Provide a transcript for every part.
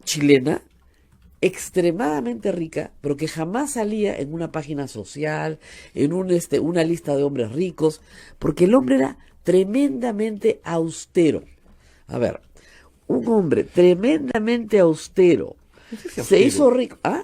chilena, extremadamente rica, pero que jamás salía en una página social, en una lista de hombres ricos, porque el hombre era tremendamente austero. A ver, un hombre tremendamente austero No sé si se hizo austero. rico. ¿Ah?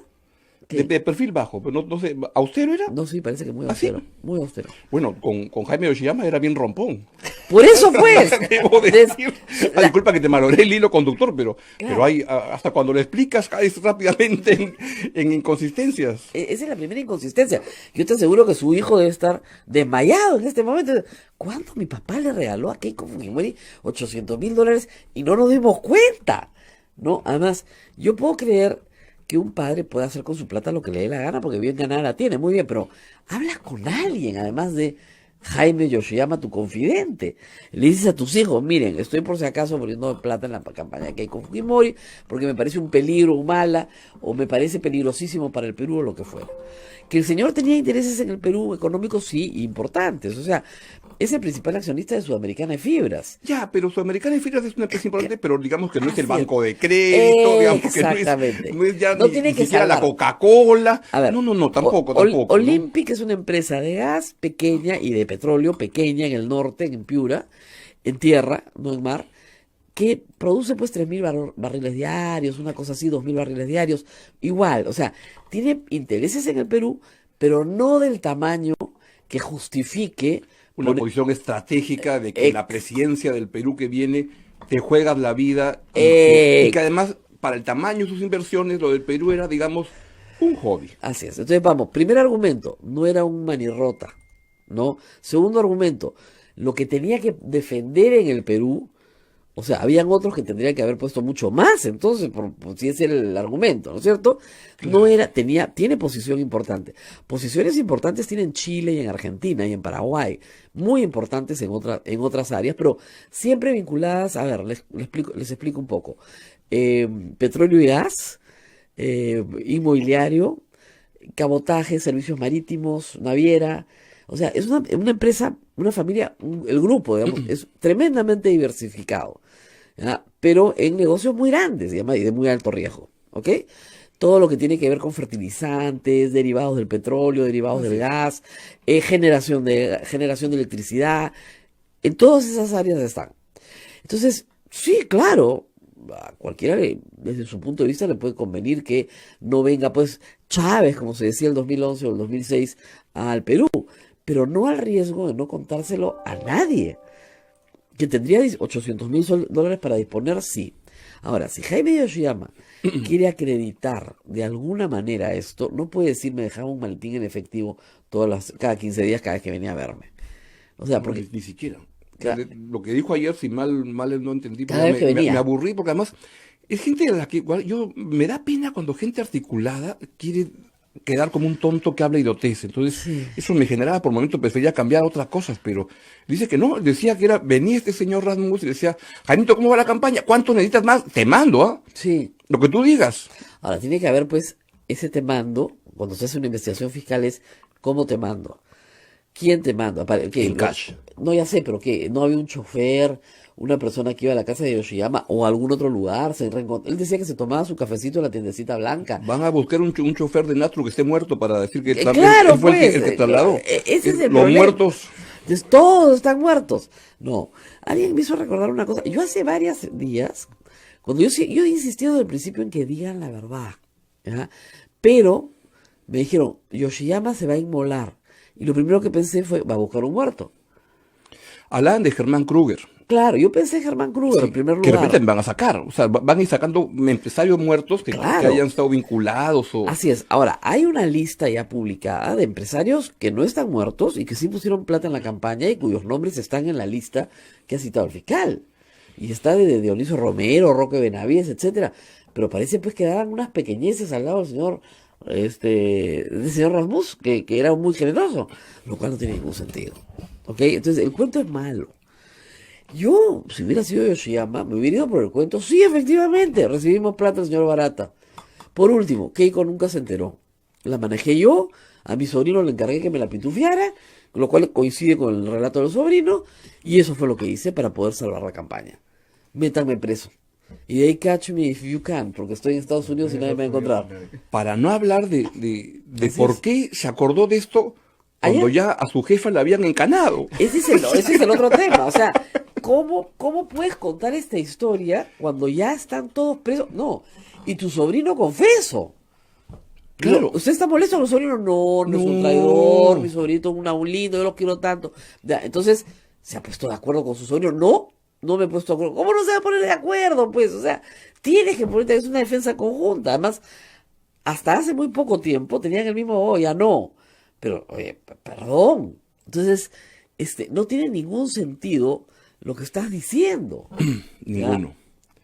¿Qué? De perfil bajo, pero no sé, ¿austero era? No, sí, parece que muy ¿Ah, sí? austero, muy austero. Bueno, con Jaime Yoshiyama era bien rompón. Por eso, pues, Debo des- decir. Ah, la- disculpa que te malogré el hilo conductor, pero claro, hay, hasta cuando lo explicas caes rápidamente en inconsistencias. esa es la primera inconsistencia. Yo te aseguro que su hijo debe estar desmayado en este momento. ¿Cuánto mi papá le regaló a Keiko Fujimori? $800,000 y no nos dimos cuenta. No, además, yo puedo creer que un padre puede hacer con su plata lo que le dé la gana porque bien ganada la tiene, muy bien, pero hablas con alguien, además de Jaime Yoshiyama, tu confidente. Le dices a tus hijos, miren, estoy por si acaso poniendo plata en la campaña que hay con Fujimori, porque me parece un peligro, un mala, o me parece peligrosísimo para el Perú o lo que fuera. Que el señor tenía intereses en el Perú económicos, sí, importantes. O sea, es el principal accionista de Sudamericana de Fibras. Ya, pero Sudamericana de Fibras es una empresa importante, pero digamos que no es el Así es. banco de crédito, digamos que Exactamente. no es ya No ni tiene que siquiera la salvar. Coca-Cola. A ver, No, no, no, tampoco, tampoco, ¿no? Olympic es una empresa de gas pequeña y de petróleo pequeña en el norte, en Piura, en tierra, no en mar, que produce pues 3.000 barriles diarios, una cosa así, 2.000 barriles diarios, igual, o sea, tiene intereses en el Perú, pero no del tamaño que justifique Una poner, posición estratégica de que en la ex- presidencia del Perú que viene te juegas la vida y que eh, además para el tamaño de sus inversiones lo del Perú era, digamos, un hobby. así es. Entonces vamos, primer argumento, no era un manirrota, ¿no? Segundo argumento, lo que tenía que defender en el Perú. O sea, habían otros que tendrían que haber puesto mucho más, entonces, si ese era el argumento, ¿no es cierto? No Claro. era, tiene posición importante. Posiciones importantes tiene en Chile y en Argentina y en Paraguay, muy importantes en otras áreas, pero siempre vinculadas, a ver, les explico un poco. Petróleo y gas, inmobiliario, cabotaje, servicios marítimos, naviera. O sea, es una empresa, una familia, el grupo, digamos, es tremendamente diversificado, ¿ya? Pero en negocios muy grandes, y de muy alto riesgo, ¿ok? Todo lo que tiene que ver con fertilizantes, derivados del petróleo, derivados del Así es. gas, generación de electricidad, en todas esas áreas están. Entonces, sí, claro, a cualquiera desde su punto de vista le puede convenir que no venga pues Chávez, como se decía el 2011 o el 2006, al Perú, pero no al riesgo de no contárselo a nadie. Que tendría $800,000 para disponer, sí. Ahora, si Jaime Yoshiyama quiere acreditar de alguna manera esto, no puede decir me dejaba un maletín en efectivo cada 15 días cada vez que venía a verme. O sea, No, porque ni siquiera. ca- Lo que dijo ayer, si mal no entendí, porque cada ya vez que me venía. aburrí, porque además es gente a la que igual yo me da pena cuando gente articulada quiere quedar como un tonto que habla idioteces. Entonces, Sí. eso me generaba por momentos, prefería cambiar a otras cosas, pero dice que no, decía que era, venía este señor Rasmus y decía, Jaimito, ¿cómo va la campaña? ¿Cuánto necesitas más? Te mando, ¿ah? Sí. Lo que tú digas. Ahora, tiene que haber, pues, ese te mando, cuando se hace una investigación fiscal es, ¿cómo te mando? ¿Quién te manda? ¿Qué? En cash. No, ya sé, pero ¿qué? ¿No había un chofer, una persona que iba a la casa de Yoshiyama o a algún otro lugar? Él decía que se tomaba su cafecito en la tiendecita blanca. Van a buscar un chofer de Natru que esté muerto para decir que Claro, él fue pues, el que trasladó. ese es el Los problema. muertos. Entonces, todos están muertos. No, alguien me hizo recordar una cosa. Yo hace varios días, cuando yo he insistido desde el principio en que digan la verdad, ¿ya? Pero me dijeron, Yoshiyama se va a inmolar. Y lo primero que pensé fue, va a buscar un muerto. Hablaban de Germán Kruger. Claro, yo pensé en Germán Kruger en Sí, primer que de repente lugar. van a sacar. O sea, van a ir sacando empresarios muertos que Claro, hayan estado vinculados o... así es. Ahora, hay una lista ya publicada de empresarios que no están muertos y que sí pusieron plata en la campaña y cuyos nombres están en la lista que ha citado el fiscal. Y está de Dionisio Romero, Roque Benavides, etcétera. Pero parece pues que daban unas pequeñeces al lado del señor, del señor Rasmus, que era muy generoso, lo cual no tiene ningún sentido. ¿Ok? Entonces, el cuento es malo. Yo, si hubiera sido Yoshiyama, me hubiera ido por el cuento. Sí, efectivamente, recibimos plata, señor Barata. Por último, Keiko nunca se enteró. La manejé yo, a mi sobrino le encargué que me la pitufiara, lo cual coincide con el relato del sobrino, y eso fue lo que hice para poder salvar la campaña. Métanme preso. Y de ahí catch me if you can, porque estoy en Estados Unidos y nadie me va a encontrar. Para no hablar de Así por es. qué se acordó de esto cuando Ayer- ya a su jefa la habían encanado. Ese es el otro tema. O sea, ¿cómo puedes contar esta historia cuando ya están todos presos? No. Y tu sobrino confeso. Claro. ¿Usted está molesto con el sobrino? No, no es un No. traidor, mi sobrino es un lindo, yo lo quiero tanto. Ya, entonces, ¿se ha puesto de acuerdo con su sobrino? No, no me he puesto de acuerdo. ¿Cómo no se va a poner de acuerdo? Pues, o sea, tienes que ponerte, es una defensa conjunta. Además, hasta hace muy poco tiempo tenían el mismo, oh, ya no. Pero, oye, perdón. Entonces, no tiene ningún sentido lo que estás diciendo. Ninguno.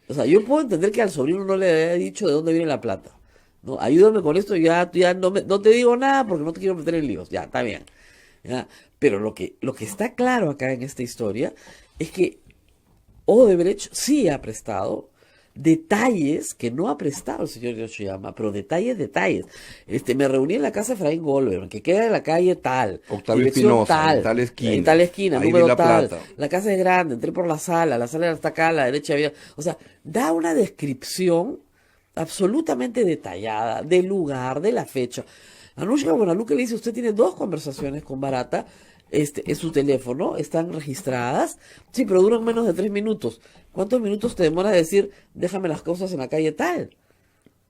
O sea, yo puedo entender que al sobrino no le haya dicho de dónde viene la plata. No, ayúdame con esto, ya no te digo nada porque no te quiero meter en líos. Ya, está bien. Ya. Pero lo que está claro acá en esta historia es que Odebrecht sí ha prestado detalles que no ha prestado el señor Yoshiyama, pero detalles. Me reuní en la casa de Efraín Goldberg, que queda en la calle tal, Octavio dirección Espinosa, en tal esquina, ahí vi número la tal, plata. la casa es grande, entré por la sala está acá, a la derecha había, o sea, da una descripción absolutamente detallada del lugar, de la fecha. Anushka Buenaluque le dice, usted tiene 2 conversaciones con Barata, en su teléfono, están registradas, sí, pero duran menos de 3 minutos. ¿Cuántos minutos te demora decir, déjame las cosas en la calle tal?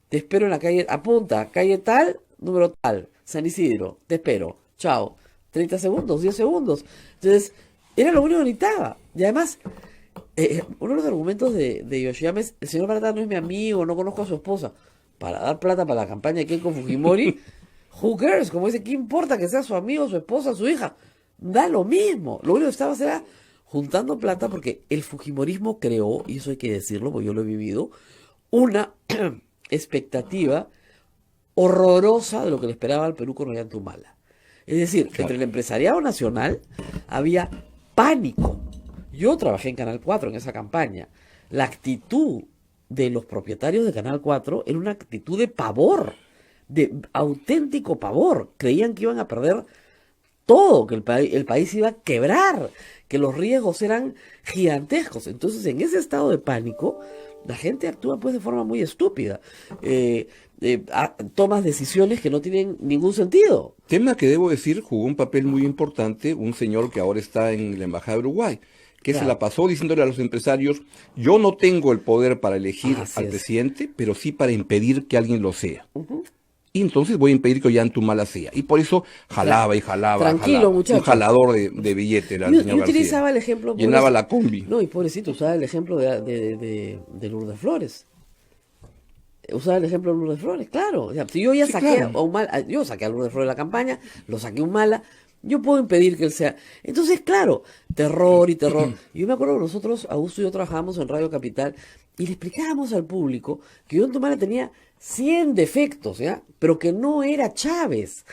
Te espero en la calle, apunta, calle tal, número tal, San Isidro, te espero, chao. 30 segundos, 10 segundos. Entonces, era lo único que necesitaba. Y además, uno de los argumentos de Yoshiyama es, el señor Barata no es mi amigo, no conozco a su esposa. Para dar plata para la campaña de Keiko Fujimori, who cares? Como dice, ¿qué importa que sea su amigo, su esposa, su hija? Da lo mismo. Lo único que estaba era juntando plata porque el Fujimorismo creó, y eso hay que decirlo porque yo lo he vivido, una expectativa horrorosa de lo que le esperaba al Perú con Ollanta-Humala. Es decir, Claro. entre el empresariado nacional había pánico. Yo trabajé en Canal 4 en esa campaña. La actitud de los propietarios de Canal 4 era una actitud de pavor, de auténtico pavor. Creían que iban a perder todo, que el país iba a quebrar, que los riesgos eran gigantescos. Entonces, en ese estado de pánico, la gente actúa pues de forma muy estúpida. Tomas decisiones que no tienen ningún sentido. Tema que debo decir, jugó un papel muy importante un señor que ahora está en la Embajada de Uruguay, que se Claro. la pasó diciéndole a los empresarios, yo no tengo el poder para elegir Así al es. presidente, pero sí para impedir que alguien lo sea. Y entonces voy a impedir que Ollanta-Humala sea. Y por eso jalaba y jalaba. Tranquilo, jalaba. muchacho. Un jalador de billetes era el Yo señor utilizaba García. el ejemplo... Llenaba la combi. No, y pobrecito, usaba el ejemplo de Lourdes Flores. Usaba el ejemplo de Lourdes Flores, claro. O sea, si yo ya Sí, saqué claro. a Humala, yo saqué a Lourdes Flores de la campaña, lo saqué a Humala, yo puedo impedir que él sea. Entonces, claro, terror y terror. Yo me acuerdo que nosotros, Augusto y yo trabajábamos en Radio Capital y le explicábamos al público que Ollanta-Humala tenía 100 defectos, ¿ya? Pero que no era Chávez.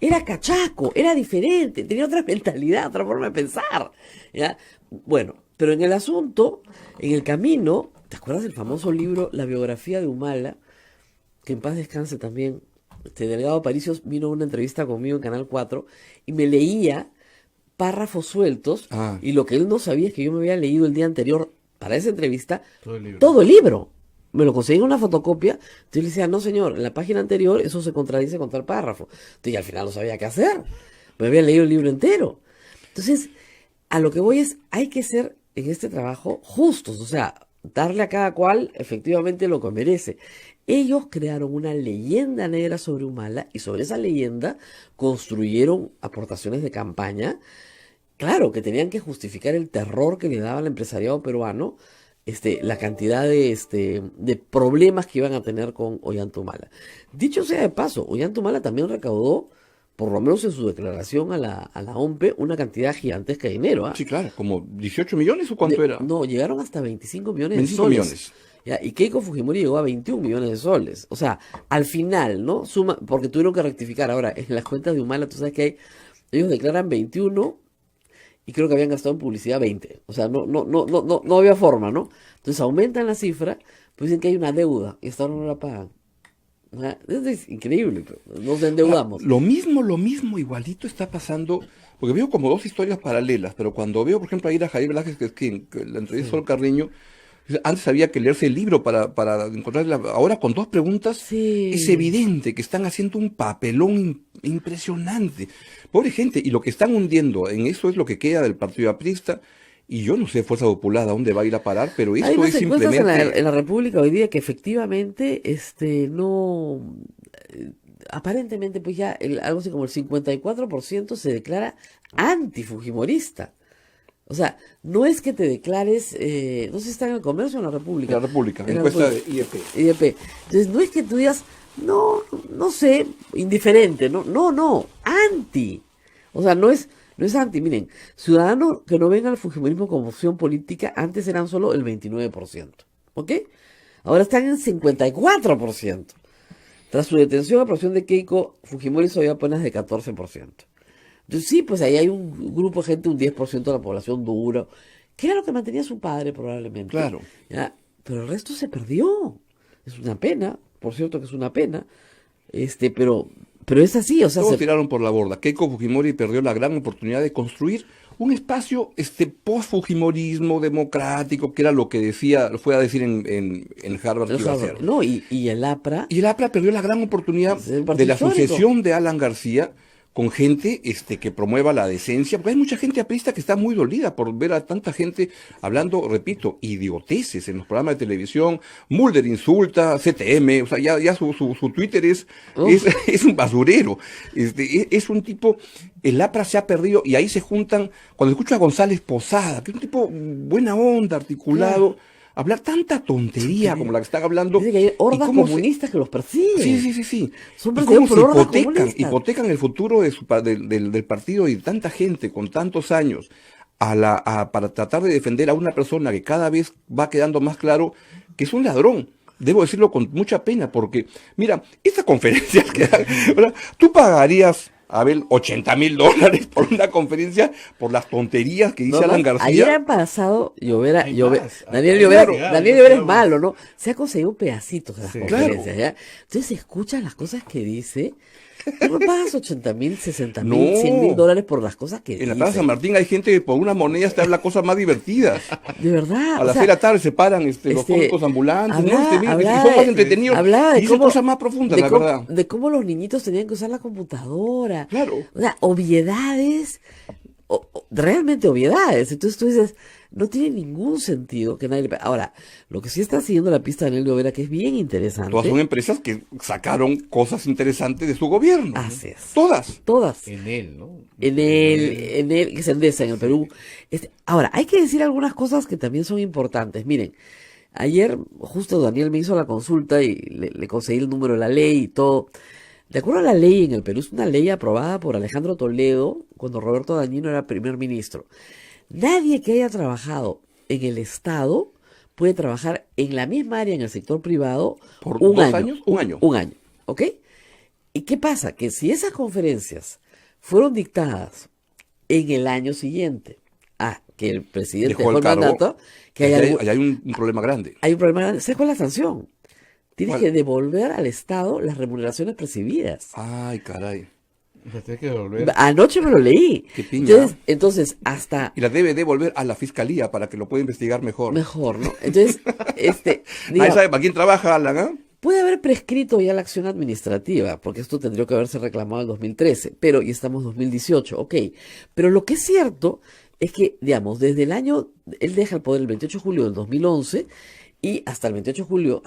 Era cachaco, era diferente, tenía otra mentalidad, otra forma de pensar, ¿ya? Bueno, pero en el asunto, en el camino, ¿te acuerdas del famoso libro La biografía de Humala? Que en paz descanse también. Delegado Paricios vino a una entrevista conmigo en Canal 4 y me leía párrafos sueltos Ah. y lo que él no sabía es que yo me había leído el día anterior para esa entrevista Todo el libro. todo el libro. Me lo conseguí en una fotocopia. Entonces le decía, no señor, en la página anterior eso se contradice con tal párrafo. Entonces, y al final no sabía qué hacer. Me había leído el libro entero. Entonces, a lo que voy es, hay que ser en este trabajo justos, o sea, darle a cada cual efectivamente lo que merece. Ellos crearon una leyenda negra sobre Humala y sobre esa leyenda construyeron aportaciones de campaña. Claro, que tenían que justificar el terror que le daba al empresariado peruano, la cantidad de problemas que iban a tener con Ollanta-Humala. Dicho sea de paso, Ollanta-Humala también recaudó, por lo menos en su declaración a la OMPE, una cantidad gigantesca de dinero. ¿Ah? Sí, claro, como 18 millones o cuánto era. No, llegaron hasta 25 millones 25 de soles. millones. Ya, y Keiko Fujimori llegó a 21 millones de soles. O sea, al final, ¿no? Suma, porque tuvieron que rectificar. Ahora, en las cuentas de Humala, tú sabes que ellos declaran 21 y creo que habían gastado en publicidad 20. O sea, no había forma, ¿no? Entonces aumentan la cifra, pues dicen que hay una deuda y hasta ahora no la pagan. O sea, eso es increíble, pero nos endeudamos. Lo mismo, igualito está pasando, porque veo como dos historias paralelas, pero cuando veo, por ejemplo, a ir a Javier Velázquez, que la entrevista Sol Carreño, Antes había que leerse el libro para encontrarla. Ahora con 2 preguntas Sí. es evidente que están haciendo un papelón impresionante. Pobre gente, y lo que están hundiendo en eso es lo que queda del partido aprista. Y yo no sé, Fuerza Popular, a dónde va a ir a parar, pero Hay esto unas es encuestas simplemente... en la República hoy día que efectivamente, no, aparentemente pues ya algo así como el 54% se declara antifujimorista. O sea, no es que te declares, no sé si está en el Comercio o en la República. La República, En la encuesta de República. IEP. IDP. Entonces, no es que tú digas, no sé, indiferente, no, anti. O sea, no es anti. Miren, ciudadanos que no ven al fujimorismo como opción política, antes eran solo el 29%. ¿Ok? Ahora están en 54%. Tras su detención, la aprobación de Keiko Fujimori soy apenas de 14%. Entonces, sí, pues ahí hay un grupo de gente, un 10% de la población duro, que era lo que mantenía a su padre probablemente. Claro. ¿Ya? Pero el resto se perdió. Es una pena, por cierto que es una pena, pero es así, o sea, Todos tiraron por la borda. Keiko Fujimori perdió la gran oportunidad de construir un espacio post-fujimorismo democrático, que era lo que fue a decir en Harvard que iba a hacer. no, y el APRA, Y el APRA perdió la gran oportunidad Es el de partido la histórico. sucesión de Alan García con gente que promueva la decencia, porque hay mucha gente aprista que está muy dolida por ver a tanta gente hablando, repito, idioteces en los programas de televisión. Mulder insulta, CTM, o sea, ya su Twitter es un basurero. Es un tipo, el APRA se ha perdido y ahí se juntan, cuando escucho a González Posada, que es un tipo buena onda, articulado, hablar tanta tontería como la que están hablando. dice que hay y hordas cómo comunistas que los persiguen. Sí. Son Y perseguidos cómo por se hordas comunistas. hipotecan el futuro del partido y de tanta gente con tantos años para tratar de defender a una persona que cada vez va quedando más claro que es un ladrón. Debo decirlo con mucha pena porque, mira, esta conferencia que dan, ¿verdad? Tú pagarías, Abel, $80,000 por una conferencia por las tonterías que dice Alan García. Ayer han pasado, Hay más. Daniel Hay Llovera, más. Daniel Llovera es malo, ¿no? Se ha conseguido pedacitos de las Sí. conferencias, ¿ya? Entonces se escuchan las cosas que dice. Tú no pagas 80,000, 60,000, No. $100,000 por las cosas que En la dice. Plaza San Martín hay gente que por una moneda te habla cosas más divertidas. De verdad. A o las sea, 6 de la tarde se paran los cómicos ambulantes, ¿no? Y son más entretenidos. hablaba Y de dicen cómo, cosas más profundas, de la cómo- verdad. de cómo los niñitos tenían que usar la computadora. Claro. O sea, obviedades, realmente obviedades. Entonces tú dices, no tiene ningún sentido que nadie le... Ahora, lo que sí está siguiendo la pista de Daniel Llovera, que es bien interesante. Todas son empresas que sacaron cosas interesantes de su gobierno. Así es. Todas. Todas. En él, ¿no? En el que se endesa en el Perú. Ahora, hay que decir algunas cosas que también son importantes. Miren, ayer justo Daniel me hizo la consulta y le conseguí el número de la ley y todo. De acuerdo a la ley en el Perú, es una ley aprobada por Alejandro Toledo cuando Roberto Dañino era primer ministro. Nadie que haya trabajado en el Estado puede trabajar en la misma área en el sector privado ¿Por un 2 año. años? Un año. Un año, ¿ok? ¿Y qué pasa? Que si esas conferencias fueron dictadas en el año siguiente a que el presidente Dejó el cargo, mandato, que hay, allá hay un problema grande. hay un problema grande. ¿Sabes cuál es la sanción? Tienes ¿Cuál? que devolver al Estado las remuneraciones percibidas. Ay, caray. Pues tiene que volver. Anoche me lo leí. Qué piña. Entonces, hasta Y la debe devolver a la fiscalía para que lo pueda investigar mejor. mejor, ¿no? Entonces, Ahí digamos, sabe para quién trabaja Alan, ¿ah? puede haber prescrito ya la acción administrativa, porque esto tendría que haberse reclamado en 2013, pero ya estamos en 2018, ok. Pero lo que es cierto es que, digamos, desde el año, él deja el poder el 28 de julio del 2011 y hasta el 28 de julio,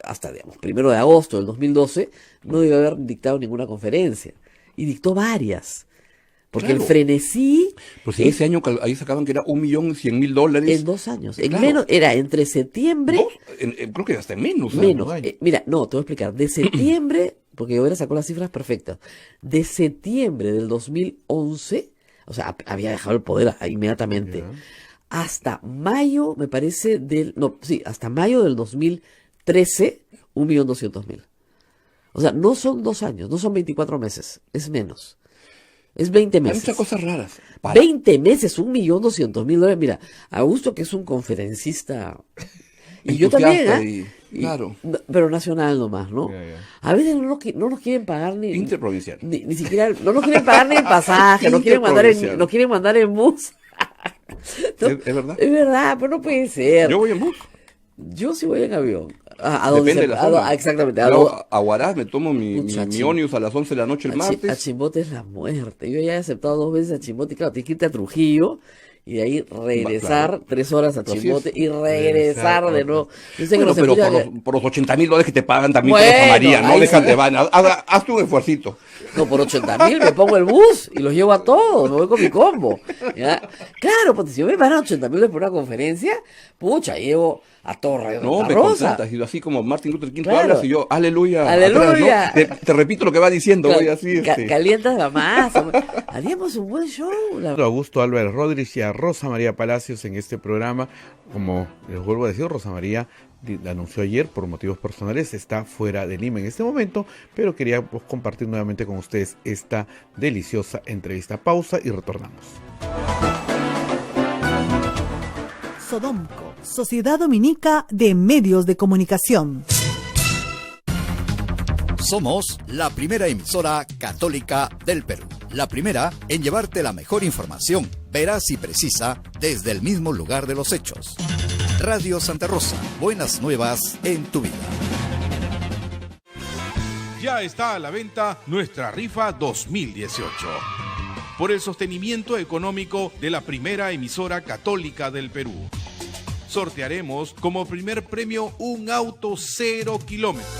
hasta digamos, 1 de agosto del 2012, no debe haber dictado ninguna conferencia. Y dictó varias. Porque Claro. el frenesí Pues en ese año ahí sacaban que era $1,100,000. en 2 años. En Claro. menos, era entre septiembre. Creo que hasta menos. ¿no? Menos. un año. Mira, no, te voy a explicar. De septiembre, porque Llovera sacó las cifras perfectas. De septiembre del 2011, o sea, había dejado el poder inmediatamente, Ya. hasta mayo, me parece, hasta mayo del 2013, 1.200.000. O sea, no son 2 años, no son 24 meses, es menos. Es 20 Hay meses. muchas cosas raras. 20 meses, $1.200.000. Mira, Augusto, que es un conferencista, y yo también, Entusiasta claro. pero nacional nomás, ¿no? Ya. A veces no nos quieren pagar ni Interprovincial. ni siquiera, no nos quieren pagar ni el pasaje, nos quieren mandar en bus. No, Es verdad. Es verdad, pero no puede ser. Yo voy en bus. Yo sí voy en avión. ¿A Depende de la zona. exactamente. Yo a Huaraz me tomo mi Muchacho. ómnibus a las 11 de la noche el A martes. Chimbote es la muerte. Yo ya he aceptado 2 veces a Chimbote. Claro, tienes que irte a Trujillo y de ahí regresar Claro. 3 horas a Así es. Chimbote y regresar de nuevo. Yo sé que Bueno, nos pero escuchan- por los 80.000 dólares que te pagan también Bueno, con Rosa María, no ahí déjate sí. van. Hazte un esfuercito. No, por 80.000 me pongo el bus y los llevo a todos, me voy con mi combo. ¿Ya? Claro, porque si yo me van a 80.000 por una conferencia, pucha, llevo a Torre No, me Rosa. contratas. Y así como Martin Luther King, tú Claro. hablas y yo, aleluya. Aleluya. atrás, ¿no? Te repito lo que va diciendo, voy así. Calientas la masa. Haríamos un buen show. A Augusto Álvarez Rodríguez y a Rosa María Palacios en este programa. Como les vuelvo a decir, Rosa María la anunció ayer por motivos personales, está fuera de Lima en este momento, pero quería compartir nuevamente con ustedes esta deliciosa entrevista. Pausa y retornamos. Sodomco, Sociedad Dominica de Medios de Comunicación. Somos la primera emisora católica del Perú. La primera en llevarte la mejor información, veraz y precisa, desde el mismo lugar de los hechos. Radio Santa Rosa, buenas nuevas en tu vida. Ya está a la venta nuestra rifa 2018. Por el sostenimiento económico de la primera emisora católica del Perú. Sortearemos como primer premio un auto 0 kilómetros.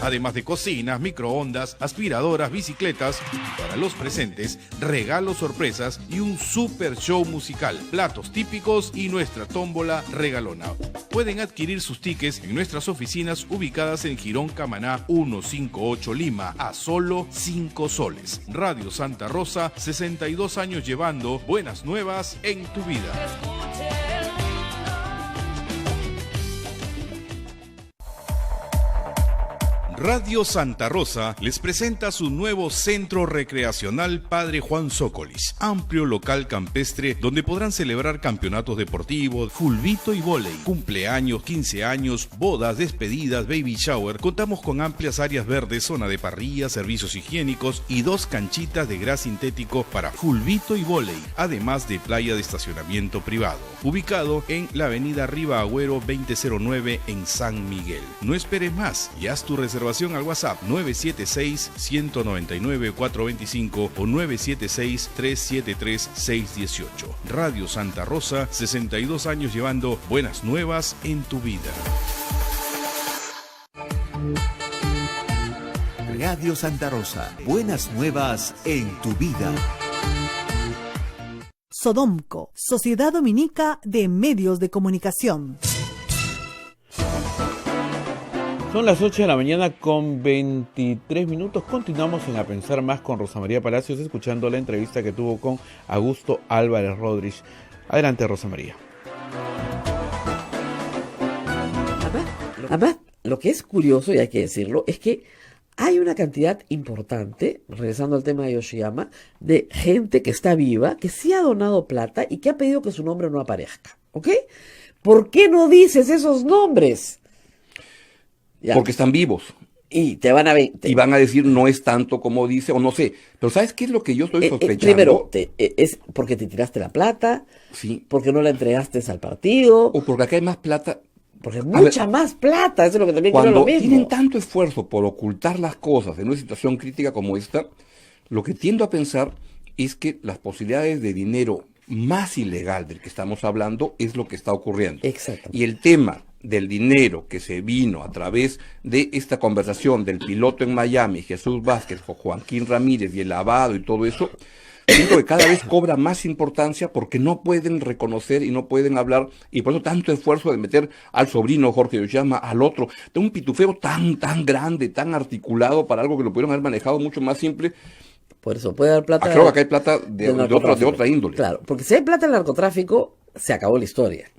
Además de cocinas, microondas, aspiradoras, bicicletas. Para los presentes, regalos sorpresas y un super show musical, platos típicos y nuestra tómbola regalona. Pueden adquirir sus tickets en nuestras oficinas ubicadas en Girón Camaná 158 Lima a solo 5 soles. Radio Santa Rosa, 62 años llevando buenas nuevas en tu vida. Radio Santa Rosa les presenta su nuevo centro recreacional Padre Juan Zócolis, amplio local campestre donde podrán celebrar campeonatos deportivos, fulbito y vóley, cumpleaños, 15 años, bodas, despedidas, baby shower. Contamos con amplias áreas verdes, zona de parrilla, servicios higiénicos y 2 canchitas de gras sintético para fulbito y vóley, además de playa de estacionamiento privado, ubicado en la avenida Riva Agüero 2009 en San Miguel. No esperes más y haz tu reservación al WhatsApp 976-199-425 o 976-373-618. Radio Santa Rosa, 62 años llevando buenas nuevas en tu vida. Radio Santa Rosa, buenas nuevas en tu vida. Sodomco, Sociedad Dominica de Medios de Comunicación. Son las 8 de la mañana con 23 minutos. Continuamos en A Pensar Más con Rosa María Palacios, escuchando la entrevista que tuvo con Augusto Álvarez Rodríguez. Adelante, Rosa María. Además, lo que es curioso, y hay que decirlo, es que hay una cantidad importante, regresando al tema de Yoshiyama, de gente que está viva, que sí ha donado plata y que ha pedido que su nombre no aparezca. ¿Ok? ¿Por qué no dices esos nombres? Ya. Porque están vivos. Y te van a ver. Y van a decir no es tanto como dice, o no sé. Pero ¿sabes qué es lo que yo estoy sospechando? Primero, es porque te tiraste la plata, Sí. porque no la entregaste al partido, O porque acá hay más plata. porque hay A mucha ver, más plata, eso es lo que también quiero Cuando lo mismo. tienen tanto esfuerzo por ocultar las cosas en una situación crítica como esta, lo que tiendo a pensar es que las posibilidades de dinero más ilegal del que estamos hablando es lo que está ocurriendo. Exactamente. Y el tema del dinero que se vino a través de esta conversación del piloto en Miami, Jesús Vázquez, Joaquín Ramírez y el lavado y todo eso, siento que cada vez cobra más importancia porque no pueden reconocer y no pueden hablar, y por eso tanto esfuerzo de meter al sobrino Jorge Yoshiyama, al otro, de un pitufeo tan grande, tan articulado para algo que lo pudieron haber manejado mucho más simple. Por eso puede dar plata. Creo que acá hay plata de del narcotráfico. otra índole. Claro, porque si hay plata en el narcotráfico, se acabó la historia.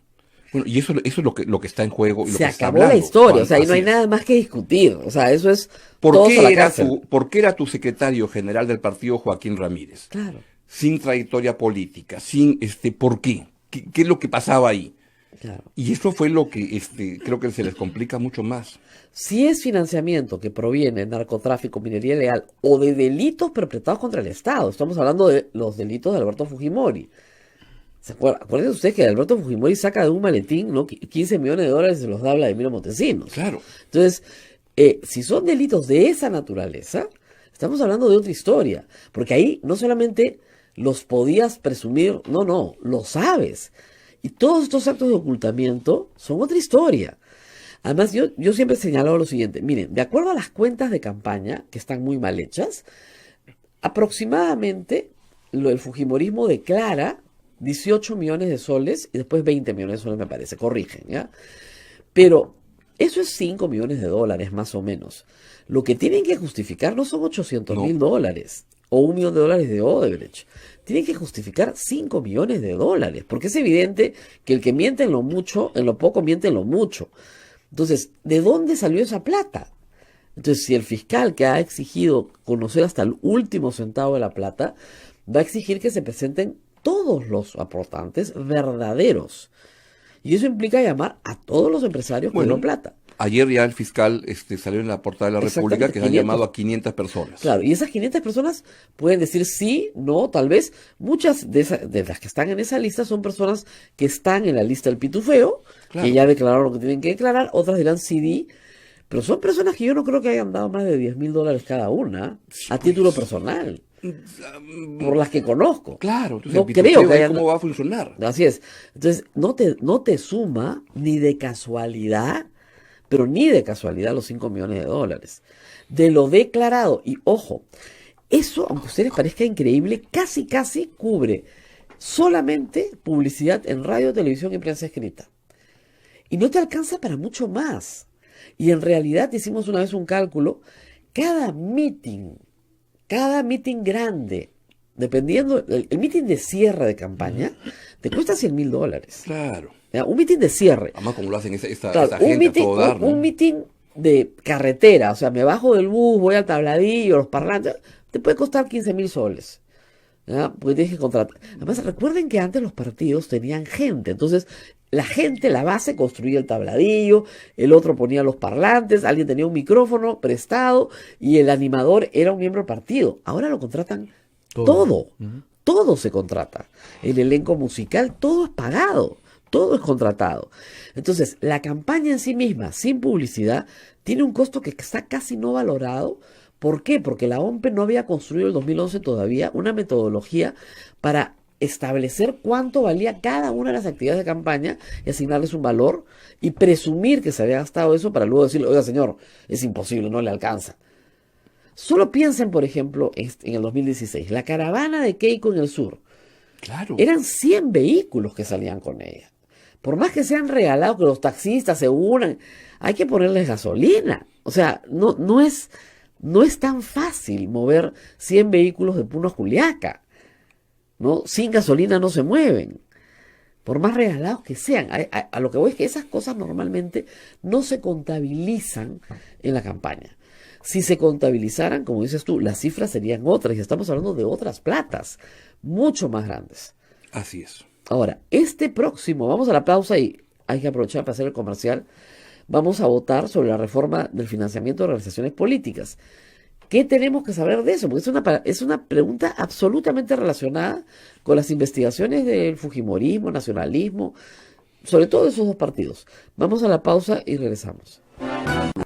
Bueno, y eso es lo que está en juego. Y lo Se que está acabó la hablando, historia, Juan, o sea, ahí no hay así es. nada más que discutir. O sea, eso es. ¿Por todos a la qué cárcel. por qué era tu secretario general del partido Joaquín Ramírez? Claro, Sin trayectoria política, sin ¿por qué? ¿Qué es lo que pasaba ahí? claro. Y eso fue lo que creo que se les complica mucho más. Si es financiamiento que proviene de narcotráfico, minería ilegal o de delitos perpetrados contra el Estado, estamos hablando de los delitos de Alberto Fujimori. Acuérdense ustedes que Alberto Fujimori saca de un maletín, ¿no?, 15 millones de dólares y se los da a Vladimiro Montesinos. Claro. Entonces, si son delitos de esa naturaleza, estamos hablando de otra historia. Porque ahí no solamente los podías presumir, no, lo sabes. Y todos estos actos de ocultamiento son otra historia. Además, yo siempre he señalado lo siguiente. Miren, de acuerdo a las cuentas de campaña, que están muy mal hechas, aproximadamente el fujimorismo declara 18 millones de soles y después 20 millones de soles, me parece, corrigen, ¿ya? Pero eso es 5 millones de dólares más o menos. Lo que tienen que justificar no son 800.000 dólares o $1 millón de Odebrecht. Tienen que justificar 5 millones de dólares, porque es evidente que el que miente en lo mucho, en lo poco miente en lo mucho. Entonces, ¿de dónde salió esa plata? Entonces, si el fiscal, que ha exigido conocer hasta el último centavo de la plata, va a exigir que se presenten todos los aportantes verdaderos. Y eso implica llamar a todos los empresarios que dieron plata. Ayer ya el fiscal salió en la portada de la República que se han llamado a 500 personas. Claro, y esas 500 personas pueden decir sí, no, tal vez. Muchas de las que están en esa lista son personas que están en la lista del pitufeo, que ya declararon lo que tienen que declarar. Otras dirán sí, pero son personas que yo no creo que hayan dado más de $10.000 cada una, a título personal. Por las que conozco. Claro, entonces no creo que haya... ¿Cómo va a funcionar? Así es. Entonces, no te suma ni de casualidad, pero ni de casualidad los 5 millones de dólares. De lo declarado. Y ojo, eso, aunque a ustedes parezca increíble, casi cubre solamente publicidad en radio, televisión y prensa escrita. Y no te alcanza para mucho más. Y en realidad hicimos una vez un cálculo. Cada meeting grande, dependiendo, el meeting de cierre de campaña, te cuesta $100.000. Claro. ¿Ya? Un meeting de cierre. Además, como lo hacen esta Claro, gente a todo dar, ¿no? Un meeting de carretera, o sea, me bajo del bus, voy al tabladillo, los parlantes, te puede costar 15.000 soles. ¿Ya? Porque tienes que contratar. Además, recuerden que antes los partidos tenían gente, entonces la gente, la base, construía el tabladillo, el otro ponía los parlantes, alguien tenía un micrófono prestado y el animador era un miembro del partido. Ahora lo contratan todo. Todo se contrata. El elenco musical, todo es pagado, todo es contratado. Entonces, la campaña en sí misma, sin publicidad, tiene un costo que está casi no valorado. ¿Por qué? Porque la OMPE no había construido en el 2011 todavía una metodología para establecer cuánto valía cada una de las actividades de campaña y asignarles un valor y presumir que se había gastado eso para luego decirle, oiga señor, es imposible, no le alcanza. Solo piensen, por ejemplo, en el 2016, la caravana de Keiko en el sur. Claro. Eran 100 vehículos que salían con ella. Por más que sean regalados, que los taxistas se unan, hay que ponerles gasolina. O sea, no es tan fácil mover 100 vehículos de Puno a Juliaca, ¿no? Sin gasolina no se mueven, por más regalados que sean. A lo que voy es que esas cosas normalmente no se contabilizan en la campaña. Si se contabilizaran, como dices tú, las cifras serían otras, y estamos hablando de otras platas, mucho más grandes. Así es. Ahora, vamos a la pausa y hay que aprovechar para hacer el comercial. Vamos a votar sobre la reforma del financiamiento de organizaciones políticas. ¿Qué tenemos que saber de eso? Porque es una pregunta absolutamente relacionada con las investigaciones del fujimorismo, nacionalismo, sobre todo de esos dos partidos. Vamos a la pausa y regresamos.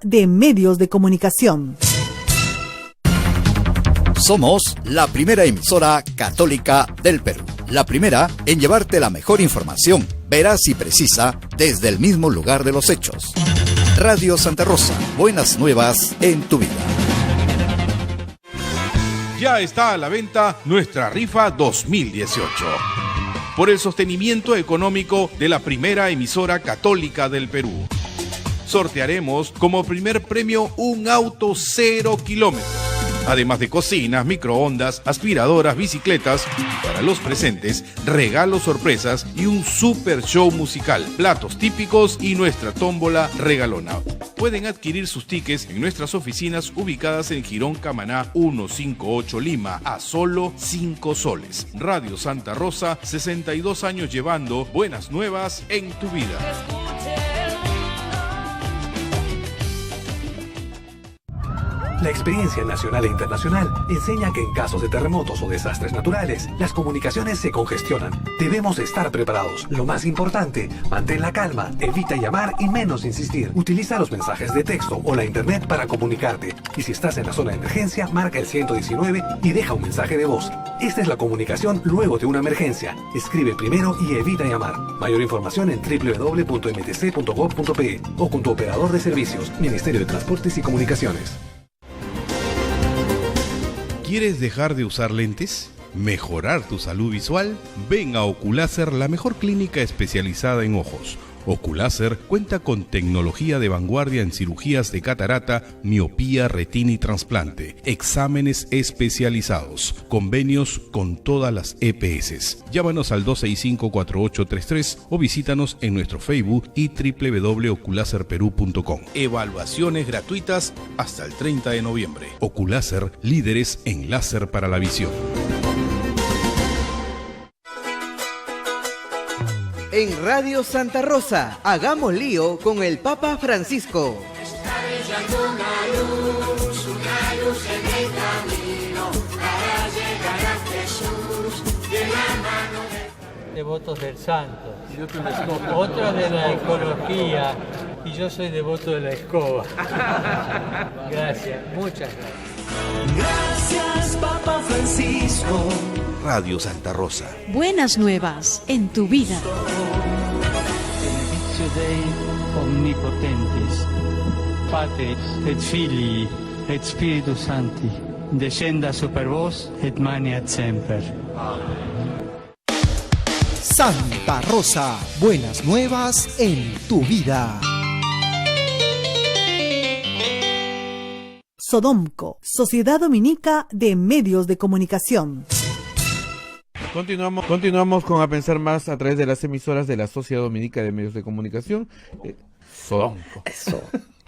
De medios de comunicación. Somos la primera emisora católica del Perú. La primera en llevarte la mejor información, veraz y precisa, desde el mismo lugar de los hechos. Radio Santa Rosa, buenas nuevas en tu vida. Ya está a la venta nuestra rifa 2018. Por el sostenimiento económico de la primera emisora católica del Perú. Sortearemos como primer premio un auto 0 kilómetros. Además de cocinas, microondas, aspiradoras, bicicletas. Para los presentes, regalos sorpresas y un super show musical, platos típicos y nuestra tómbola regalona. Pueden adquirir sus tickets en nuestras oficinas ubicadas en Girón Camaná 158 Lima a solo 5 soles. Radio Santa Rosa, 62 años llevando buenas nuevas en tu vida. La experiencia nacional e internacional enseña que en casos de terremotos o desastres naturales, las comunicaciones se congestionan. Debemos estar preparados. Lo más importante, mantén la calma, evita llamar y menos insistir. Utiliza los mensajes de texto o la internet para comunicarte. Y si estás en la zona de emergencia, marca el 119 y deja un mensaje de voz. Esta es la comunicación luego de una emergencia. Escribe primero y evita llamar. Mayor información en www.mtc.gov.pe o con tu operador de servicios, Ministerio de Transportes y Comunicaciones. ¿Quieres dejar de usar lentes? ¿Mejorar tu salud visual? Ven a Oculáser, la mejor clínica especializada en ojos. Oculáser cuenta con tecnología de vanguardia en cirugías de catarata, miopía, retina y trasplante, exámenes especializados, convenios con todas las EPS. Llámanos al 265-4833 o visítanos en nuestro Facebook y www.oculaserperú.com. Evaluaciones gratuitas hasta el 30 de noviembre. Oculáser, líderes en láser para la visión. En Radio Santa Rosa, hagamos lío con el Papa Francisco. Está brillando una luz en el camino para llegar a Jesús de la mano de... Devotos del santo, otros de la ecología y yo soy devoto de la escoba. Gracias, muchas gracias. Gracias, Papa Francisco. Radio Santa Rosa. Buenas nuevas en tu vida. Benedictio Dei omnipotentis, Patris et Filii et Spiritus Sancti, descenda super vos et maneat semper. Santa Rosa, buenas nuevas en tu vida. Sodomco, Sociedad Dominica de Medios de Comunicación. Continuamos con A Pensar Más a través de las emisoras de la Sociedad Dominica de Medios de Comunicación. Sodomco. Eso.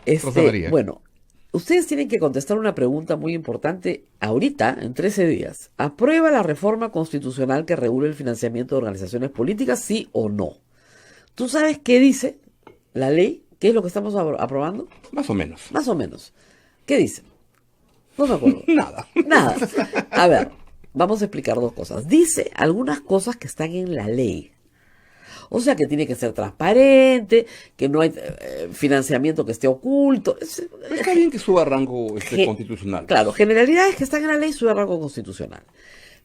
Rosa María. Bueno, ustedes tienen que contestar una pregunta muy importante ahorita, en 13 días. ¿Aprueba la reforma constitucional que regula el financiamiento de organizaciones políticas, sí o no? ¿Tú sabes qué dice la ley? ¿Qué es lo que estamos aprobando? Más o menos. Más o menos. ¿Qué dice? No me acuerdo. Nada. A ver, vamos a explicar dos cosas. Dice algunas cosas que están en la ley. O sea, que tiene que ser transparente, que no hay financiamiento que esté oculto. Está bien que suba rango constitucional. Claro, generalidades que están en la ley sube rango constitucional.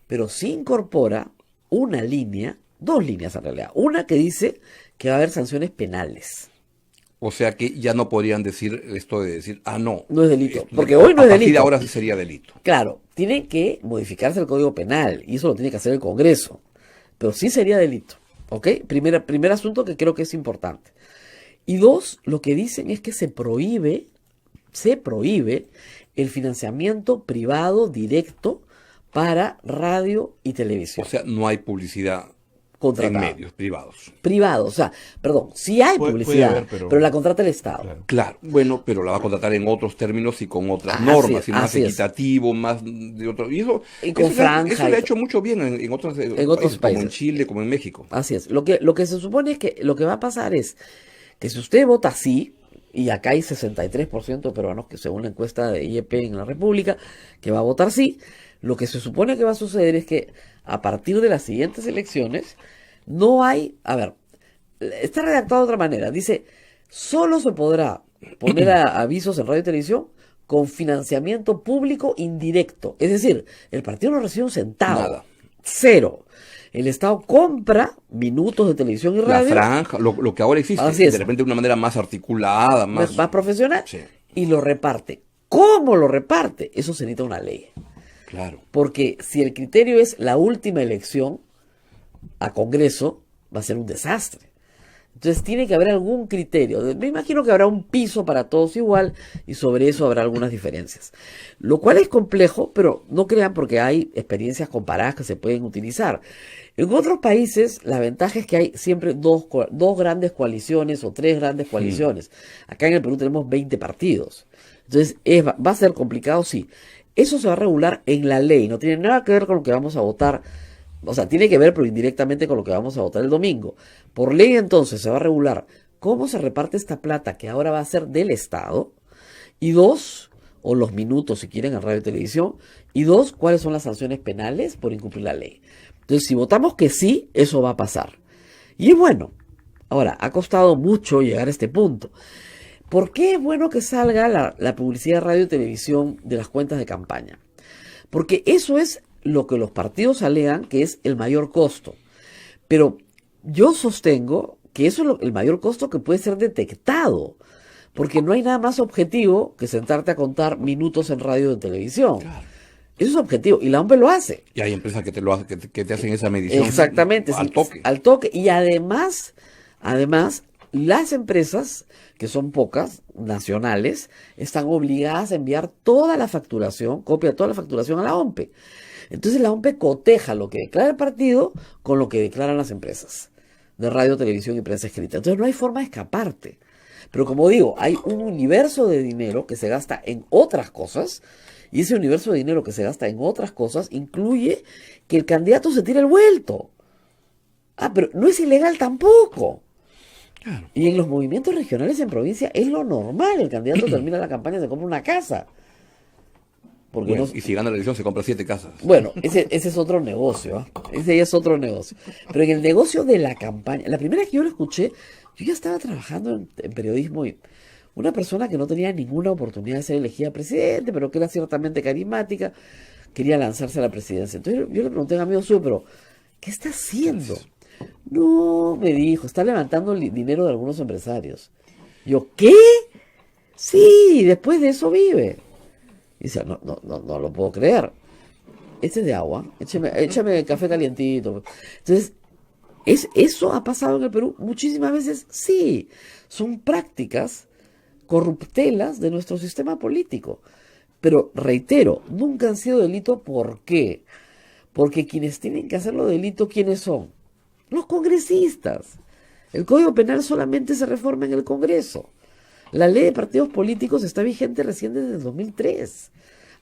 Pero sí incorpora una línea, dos líneas en realidad. Una que dice que va a haber sanciones penales. O sea que ya no podrían decir esto de decir, no. No es delito, porque hoy no es delito. A partir de ahora sí sería delito. Claro, tiene que modificarse el Código Penal y eso lo tiene que hacer el Congreso. Pero sí sería delito, ¿ok? Primer asunto que creo que es importante. Y dos, lo que dicen es que se prohíbe el financiamiento privado directo para radio y televisión. O sea, no hay publicidad contratada. En medios privados. Privados, o sea, perdón, sí hay publicidad, puede haber, pero la contrata el Estado. Claro, bueno, pero la va a contratar en otros términos y con otras normas, y más equitativo, más de otro. Y eso, y con franja. Eso le ha hecho mucho bien en otros países, como en Chile, como en México. Así es. Lo que se supone es que lo que va a pasar es que si usted vota sí, y acá hay 63% de peruanos que según la encuesta de IEP en la República, que va a votar sí, lo que se supone que va a suceder es que a partir de las siguientes elecciones no hay, está redactado de otra manera, dice, solo se podrá poner avisos en radio y televisión con financiamiento público indirecto, es decir, el partido no recibe un centavo, nada. Cero. El Estado compra minutos de televisión y radio. La franja, lo que ahora existe, de repente de una manera más articulada, más profesional, sí. Y lo reparte. ¿Cómo lo reparte? Eso se necesita una ley. Claro. Porque si el criterio es la última elección a Congreso, va a ser un desastre. Entonces tiene que haber algún criterio. Me imagino que habrá un piso para todos igual y sobre eso habrá algunas diferencias. Lo cual es complejo, pero no crean porque hay experiencias comparadas que se pueden utilizar. En otros países la ventaja es que hay siempre dos grandes coaliciones o tres grandes coaliciones. Acá en el Perú tenemos 20 partidos. Entonces va a ser complicado, sí. Eso se va a regular en la ley, no tiene nada que ver con lo que vamos a votar. O sea, tiene que ver, pero indirectamente con lo que vamos a votar el domingo. Por ley, entonces, se va a regular cómo se reparte esta plata que ahora va a ser del Estado. Y dos, o los minutos si quieren en radio y televisión, y 2, cuáles son las sanciones penales por incumplir la ley. Entonces, si votamos que sí, eso va a pasar. Y es bueno. Ahora, ha costado mucho llegar a este punto. ¿Por qué es bueno que salga la publicidad de radio y televisión de las cuentas de campaña? Porque eso es lo que los partidos alegan que es el mayor costo. Pero yo sostengo que eso es el mayor costo que puede ser detectado. Porque no hay nada más objetivo que sentarte a contar minutos en radio y en televisión. Claro. Eso es objetivo. Y la OMPE lo hace. Y hay empresas que te hacen esa medición. Exactamente. Al toque. Al toque. Y además, las empresas, que son pocas, nacionales, están obligadas a enviar toda la facturación, copia toda la facturación a la OMPE. Entonces la OMPE coteja lo que declara el partido con lo que declaran las empresas de radio, televisión y prensa escrita. Entonces no hay forma de escaparte. Pero como digo, hay un universo de dinero que se gasta en otras cosas, y ese universo de dinero que se gasta en otras cosas incluye que el candidato se tire el vuelto. Pero no es ilegal tampoco. Claro. Y en los movimientos regionales en provincia es lo normal. El candidato termina la campaña y se compra una casa. Porque bueno, y si gana la elección se compra 7 casas. Bueno, ese es otro negocio. Ese ya es otro negocio. Pero en el negocio de la campaña, la primera vez que yo lo escuché, yo ya estaba trabajando en periodismo y una persona que no tenía ninguna oportunidad de ser elegida presidente, pero que era ciertamente carismática, quería lanzarse a la presidencia. Entonces yo le pregunté a un amigo suyo, pero ¿qué está haciendo? Gracias. No, me dijo, está levantando dinero de algunos empresarios. Yo, ¿qué? Sí, después de eso vive. Y dice, no lo puedo creer. Este es de agua, échame café calientito. Entonces, ¿eso ha pasado en el Perú muchísimas veces? Sí, son prácticas corruptelas de nuestro sistema político. Pero, reitero, nunca han sido delito. ¿Por qué? Porque quienes tienen que hacerlo delito, ¿quiénes son? Los congresistas. El Código Penal solamente se reforma en el Congreso. La ley de partidos políticos está vigente recién desde el 2003.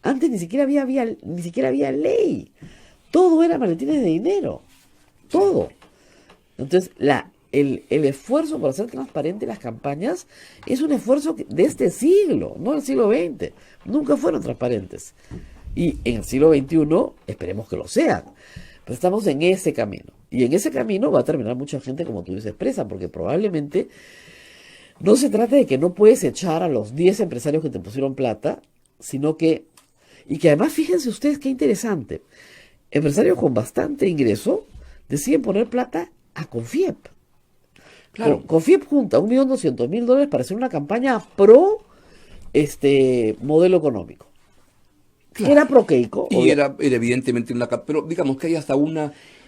Antes ni siquiera había ley. Todo era maletines de dinero. Todo. Entonces, el esfuerzo por hacer transparentes las campañas es un esfuerzo de este siglo, no del siglo XX. Nunca fueron transparentes. Y en el siglo XXI esperemos que lo sean. Pero estamos en ese camino. Y en ese camino va a terminar mucha gente, como tú dices, presa, porque probablemente no se trata de que no puedes echar a los 10 empresarios que te pusieron plata, sino que, y que además fíjense ustedes qué interesante, empresarios con bastante ingreso deciden poner plata a Confiep. Claro. Confiep junta $1.200.000 para hacer una campaña pro modelo económico. Claro. Era pro Keiko. Y era evidentemente pero digamos que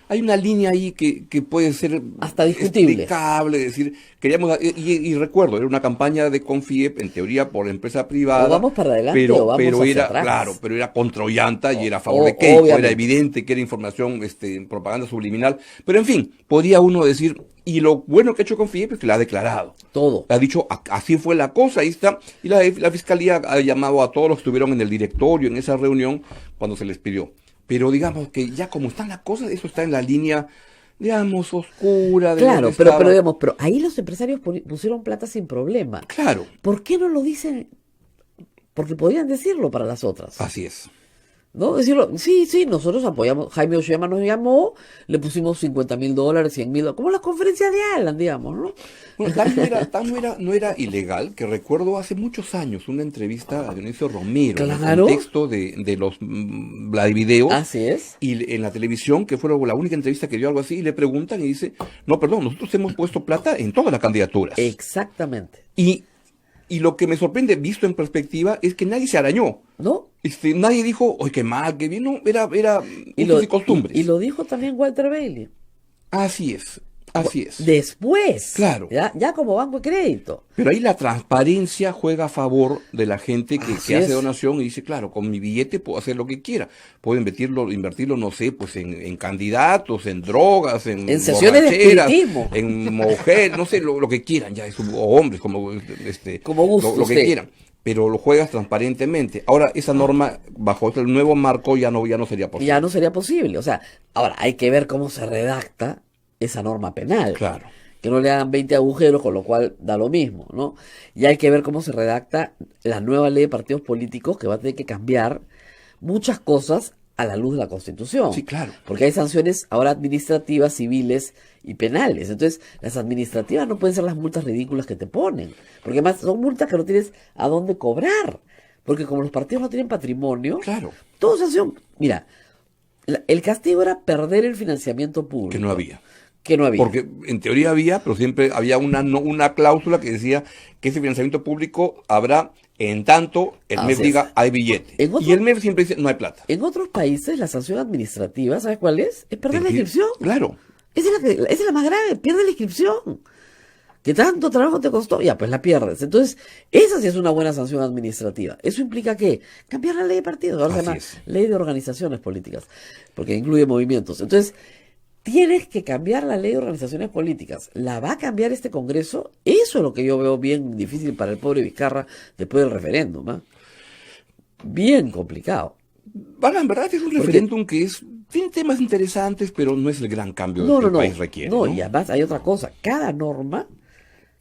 hay una línea ahí que puede ser hasta discutible, explicable, decir, queríamos, y recuerdo, era una campaña de Confiep, en teoría por empresa privada, o vamos para adelante, pero era atrás. Claro, pero era contra Ollanta y era a favor de Keiko, obviamente. Era evidente que era información, propaganda subliminal, pero en fin, podría uno decir, y lo bueno que ha hecho Confiep es que la ha declarado. Todo. Ha dicho, así fue la cosa, ahí está, y la Fiscalía ha llamado a todos los que estuvieron en el directorio, en esa reunión, cuando se les pidió. Pero digamos que ya como están las cosas, eso está en la línea, digamos, oscura. Claro, pero ahí los empresarios pusieron plata sin problema. Claro. ¿Por qué no lo dicen? Porque podrían decirlo para las otras. Así es. ¿No? Decirlo, sí, nosotros apoyamos, Jaime Oshima nos llamó, le pusimos $50.000, $100.000, como las conferencias de Alan, digamos, ¿no? Bueno, no era ilegal, que recuerdo hace muchos años una entrevista a Dionisio Romero, claro, en el contexto de los Vladivideos. Así es. Y en la televisión, que fue la única entrevista que dio algo así, y le preguntan y dice, no, perdón, nosotros hemos puesto plata en todas las candidaturas. Exactamente. Y lo que me sorprende, visto en perspectiva, es que nadie se arañó. ¿No? Nadie dijo, oye, qué mal, qué bien, no, era usos y costumbres. Y lo dijo también Walter Bailey. Así es. Después. Claro. Ya como banco de crédito. Pero ahí la transparencia juega a favor de la gente que hace donación y dice, claro, con mi billete puedo hacer lo que quiera. Puedo invertirlo, no sé, pues en candidatos, en drogas, en sesiones de espiritismo, en mujeres, no sé, lo que quieran, o hombres, como gusto, lo que quieran. Pero lo juegas transparentemente. Ahora, esa norma, bajo el nuevo marco, ya no sería posible. Ya no sería posible. O sea, ahora hay que ver cómo se redacta esa norma penal. Claro. que no le hagan 20 agujeros, con lo cual da lo mismo, ¿no? Y hay que ver cómo se redacta la nueva ley de partidos políticos, que va a tener que cambiar muchas cosas a la luz de la Constitución. Sí, claro. Porque hay sanciones ahora administrativas, civiles y penales. Entonces, las administrativas no pueden ser las multas ridículas que te ponen. Porque además son multas que no tienes a dónde cobrar. Porque como los partidos no tienen patrimonio, claro, todo sanción. Mira, el castigo era perder el financiamiento público. Que no había. Que no había. Porque en teoría había, pero siempre había una cláusula que decía que ese financiamiento público habrá en tanto el MEF diga hay billete. Y el MEF siempre dice no hay plata. En otros países la sanción administrativa, ¿sabes cuál es? Es perder la inscripción. Claro. Esa es la más grave, pierde la inscripción. ¿Qué tanto trabajo te costó? Ya, pues la pierdes. Entonces, esa sí es una buena sanción administrativa. ¿Eso implica qué? Cambiar la ley de partidos. Ahora se llama ley de organizaciones políticas, porque incluye movimientos. Entonces, tienes que cambiar la ley de organizaciones políticas. ¿La va a cambiar este Congreso? Eso es lo que yo veo bien difícil para el pobre Vizcarra después del referéndum, ¿eh? Bien complicado. Bueno, en verdad es un referéndum que tiene temas interesantes, pero no es el gran cambio que el país requiere. No, y además hay otra cosa. Cada norma...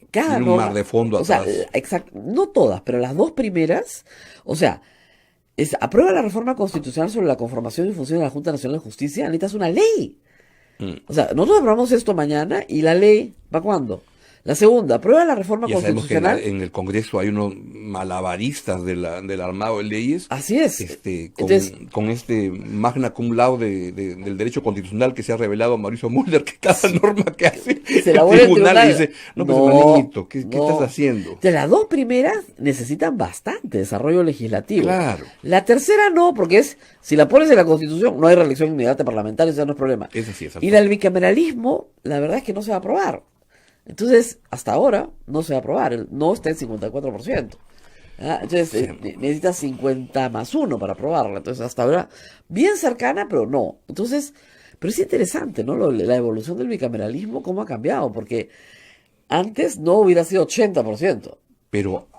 Tiene un mar de fondo atrás. O sea, no todas, pero las dos primeras, o sea, aprueba la reforma constitucional sobre la conformación y función de la Junta Nacional de Justicia, necesitas una ley. O sea, nosotros aprobamos esto mañana y la ley, ¿va cuándo? La segunda, aprueba la reforma constitucional. Que en el Congreso hay unos malabaristas del armado de leyes. Así es. Con este magna cum laude del derecho constitucional que se ha revelado Mauricio Mulder, que cada norma que hace se la el tribunal y dice, hermanito, ¿qué estás haciendo? De las dos primeras necesitan bastante desarrollo legislativo. Claro. La tercera no, porque si la pones en la Constitución, no hay reelección inmediata parlamentaria, eso no es problema. Eso sí es y la del bicameralismo, la verdad es que no se va a aprobar. Entonces, hasta ahora no se va a aprobar, no está en 54%. Entonces, necesitas 50 más 1 para aprobarla. Entonces, hasta ahora, bien cercana, pero no. Entonces, pero es interesante, ¿no? La evolución del bicameralismo, cómo ha cambiado, porque antes no hubiera sido 80%. Pero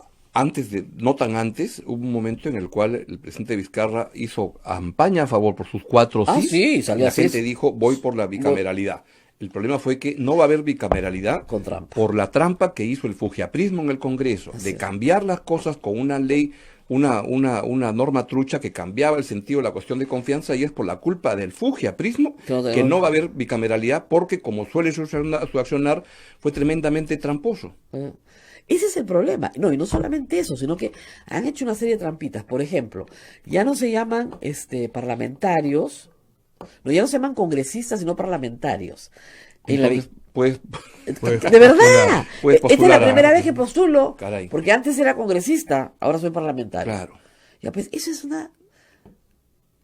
no tan antes, hubo un momento en el cual el presidente Vizcarra hizo campaña a favor por sus 4 sí. Salía la gente dijo, voy por la bicameralidad. El problema fue que no va a haber bicameralidad por la trampa que hizo el fujiaprismo en el Congreso, de cambiar las cosas con una ley, una norma trucha que cambiaba el sentido de la cuestión de confianza, y es por la culpa del fujiaprismo que no va a haber bicameralidad, porque como suele su accionar fue tremendamente tramposo. Ese es el problema. No, y no solamente eso, sino que han hecho una serie de trampitas. Por ejemplo, ya no se llaman parlamentarios. No, ya no se llaman congresistas, sino parlamentarios. Entonces, de verdad. Esta es la primera vez que postulo. Caray. Porque antes era congresista, ahora soy parlamentario. Claro. Ya, pues, eso es una...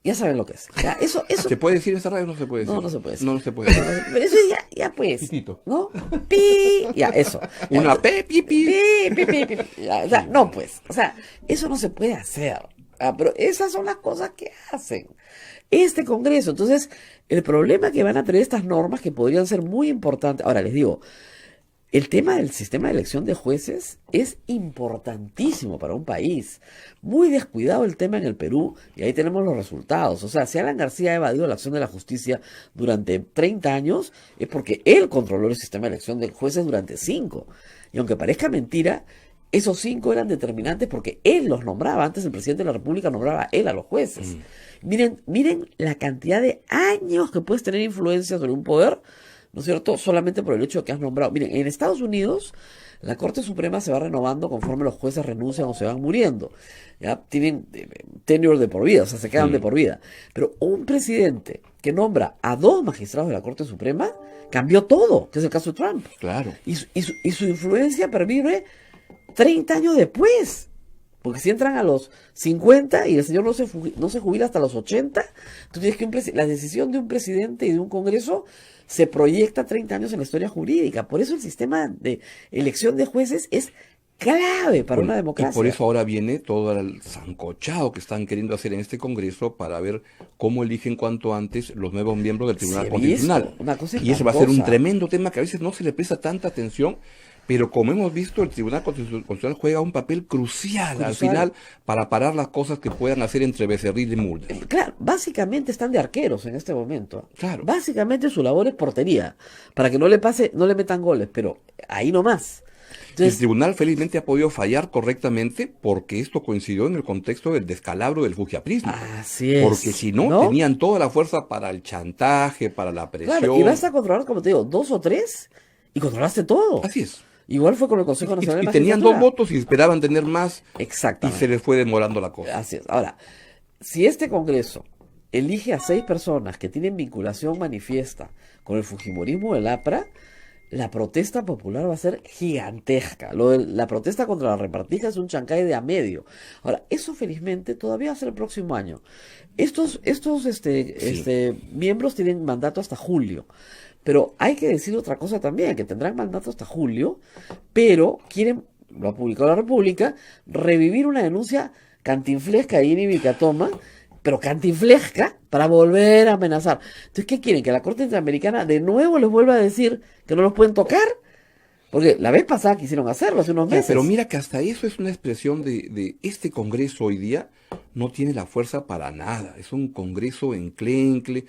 Ya saben lo que es. Ya, eso... ¿Se puede decir en esta radio o no se puede decir? No se puede decir. No se puede decir. Pero eso ya pues. Pitito. ¿No? Pi. Ya, eso. Una pi. Pi. Ya, o sea, no, pues. O sea, eso no se puede hacer. Pero esas son las cosas que hacen este Congreso. Entonces, el problema que van a tener estas normas, que podrían ser muy importantes. Ahora, les digo, el tema del sistema de elección de jueces es importantísimo para un país. Muy descuidado el tema en el Perú, y ahí tenemos los resultados. O sea, si Alan García ha evadido la acción de la justicia durante 30 años, es porque él controló el sistema de elección de jueces durante 5. Y aunque parezca mentira, esos 5 eran determinantes porque él los nombraba. Antes el presidente de la República nombraba él a los jueces. Miren la cantidad de años que puedes tener influencia sobre un poder, ¿no es cierto? Solamente por el hecho de que has nombrado. Miren, en Estados Unidos la Corte Suprema se va renovando conforme los jueces renuncian o se van muriendo. Ya tienen tenure de por vida, o sea, se quedan de por vida. Pero un presidente que nombra a 2 magistrados de la Corte Suprema cambió todo, que es el caso de Trump. Claro. Y su influencia pervive 30 años después. Porque si entran a los 50 y el señor no se jubila hasta los 80, tú tienes que la decisión de un presidente y de un Congreso se proyecta 30 años en la historia jurídica. Por eso el sistema de elección de jueces es clave para una democracia. Y por eso ahora viene todo el sancochado que están queriendo hacer en este Congreso para ver cómo eligen cuanto antes los nuevos miembros del Tribunal Constitucional. Una cosa y ese va a ser un tremendo tema que a veces no se le presta tanta atención, Pero como hemos visto, el Tribunal Constitucional juega un papel crucial al Crucial. final para parar las cosas que puedan hacer entre Becerril y Mulder. Claro, básicamente están de arqueros en este momento. Claro. Básicamente su labor es portería, para que no le pase, no le metan goles, pero ahí nomás. El tribunal felizmente ha podido fallar correctamente porque esto coincidió en el contexto del descalabro del fujiaprismo. Así es. Porque si no, tenían toda la fuerza para el chantaje, para la presión. Claro, y vas a controlar, como te digo, 2 o 3 y controlaste todo. Así es. Igual fue con el Consejo Nacional de Y tenían 2 Magistratura. votos y esperaban tener más. Exactamente. Y se les fue demorando la cosa. Así es. Ahora, si este Congreso elige a 6 personas que tienen vinculación manifiesta con el fujimorismo del APRA, la protesta popular va a ser gigantesca. La protesta contra la repartija es un chancay de a medio. Ahora, eso felizmente todavía va a ser el próximo año. Estos miembros tienen mandato hasta julio. Pero hay que decir otra cosa también, que tendrán mandato hasta julio, pero quieren, lo ha publicado la República, revivir una denuncia cantinflesca de Gini Vilcatoma, pero cantinflesca, para volver a amenazar. Entonces, ¿qué quieren? ¿Que la Corte Interamericana de nuevo les vuelva a decir que no los pueden tocar? Porque la vez pasada quisieron hacerlo hace unos meses. Pero mira que hasta eso es una expresión de este Congreso hoy día no tiene la fuerza para nada. Es un Congreso enclencle,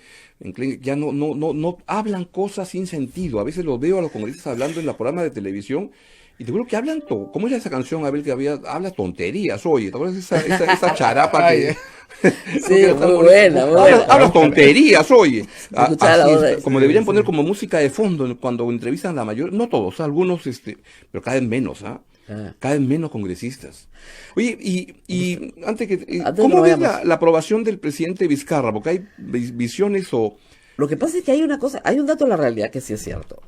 ya no hablan cosas sin sentido. A veces los veo a los congresistas hablando en la programa de televisión y te juro que hablan todo. ¿Cómo era esa canción, Abel, que habla tonterías? Oye, ¿te acuerdas esa charapa que... Sí, muy buena. Habla tonterías, oye. Escuchaba la voz de- Como deberían poner como música de fondo cuando entrevistan a la mayoría, no todos, algunos, pero cada vez menos, cada vez menos congresistas. Oye, y antes que, ¿cómo ves la aprobación del presidente Vizcarra? Porque hay visiones o... Lo que pasa es que hay una cosa, hay un dato de la realidad que sí es cierto.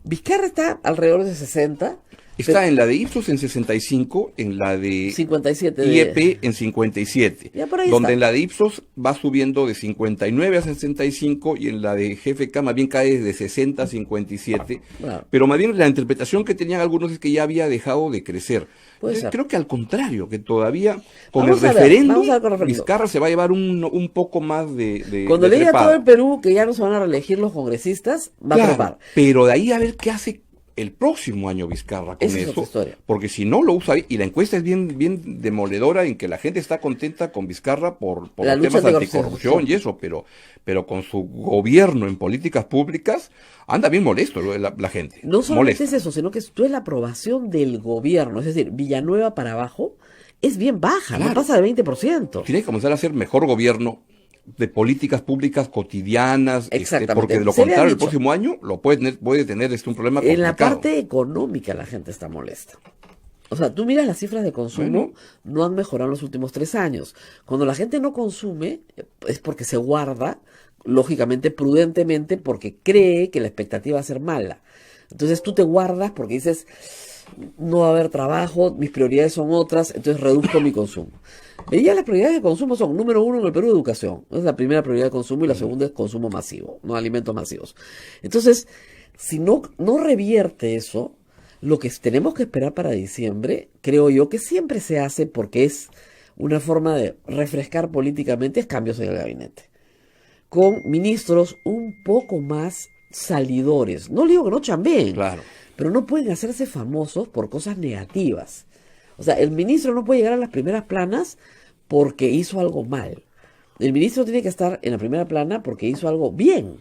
Vizcarra está alrededor de 60. Está en la de Ipsos en 65, en la de 57 IEP en 57, Ya por ahí donde está. en la de Ipsos va subiendo de 59 a 65 y en la de GFK más bien cae de 60 a 57, Claro. pero más bien la interpretación que tenían algunos es que ya había dejado de crecer. Puede ser. Creo que al contrario, que todavía con Vamos el a ver, referéndum, vamos a ver con el referéndum. Vizcarra se va a llevar un poco más de Cuando de le diga a trepada. todo el Perú que ya no se van a reelegir los congresistas, va a Claro, trepar. pero de ahí a ver qué hace el próximo año Vizcarra con Esa es otra eso, historia. porque si no lo usa ahí, y la encuesta es bien demoledora en que la gente está contenta con Vizcarra por La los lucha temas anticorrupción. anticorrupción y eso, pero con su gobierno en políticas públicas anda bien molesto la gente. No solamente molesta. es eso, sino que esto es la aprobación del gobierno. Es decir, Villanueva para abajo es bien baja, no Claro. pasa de 20%. Tiene que comenzar a hacer mejor gobierno de políticas públicas cotidianas, Exactamente. porque de lo Se le ha contrario el dicho. próximo año lo puede tener un problema complicado. En la parte económica la gente está molesta. O sea, tú miras las cifras de consumo, no han mejorado en los últimos 3 años. Cuando la gente no consume, es porque se guarda, lógicamente, prudentemente, porque cree que la expectativa va a ser mala. Entonces tú te guardas porque dices, no va a haber trabajo, mis prioridades son otras, entonces reduzco mi consumo. Y ya las prioridades de consumo son, número 1 en el Perú, educación. Es la primera prioridad de consumo y la segunda es consumo masivo, no alimentos masivos. Entonces, si no revierte eso, lo que tenemos que esperar para diciembre, creo yo que siempre se hace porque es una forma de refrescar políticamente, es cambios en el gabinete. Con ministros un poco más salidores. No le digo que no chambeen, Claro. pero no pueden hacerse famosos por cosas negativas. O sea, el ministro no puede llegar a las primeras planas porque hizo algo mal. El ministro tiene que estar en la primera plana porque hizo algo bien.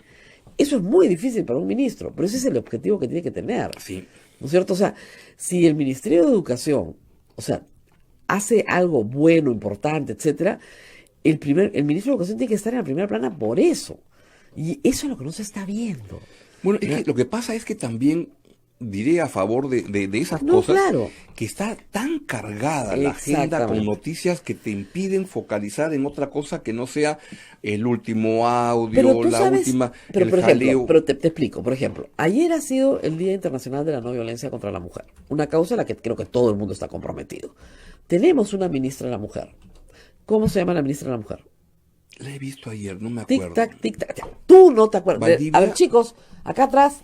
Eso es muy difícil para un ministro, pero ese es el objetivo que tiene que tener. Sí. ¿No es cierto? O sea, si el Ministerio de Educación, o sea, hace algo bueno, importante, etcétera, el ministro de Educación tiene que estar en la primera plana por eso. Y eso es lo que no se está viendo. Bueno, es que lo que pasa es que también diré a favor de esas No, cosas, claro. que está tan cargada la agenda con Exactamente. noticias que te impiden focalizar en otra cosa que no sea el último audio, Pero tú la sabes, última, pero el por ejemplo, jaleo. pero te explico, por ejemplo, ayer ha sido el Día Internacional de la No Violencia contra la Mujer, una causa a la que creo que todo el mundo está comprometido. Tenemos una ministra de la mujer. ¿Cómo se llama la ministra de la mujer? La he visto ayer, no me acuerdo. Tic-tac, tic-tac. Tú no te acuerdas. Valdivia. A ver, chicos, acá atrás,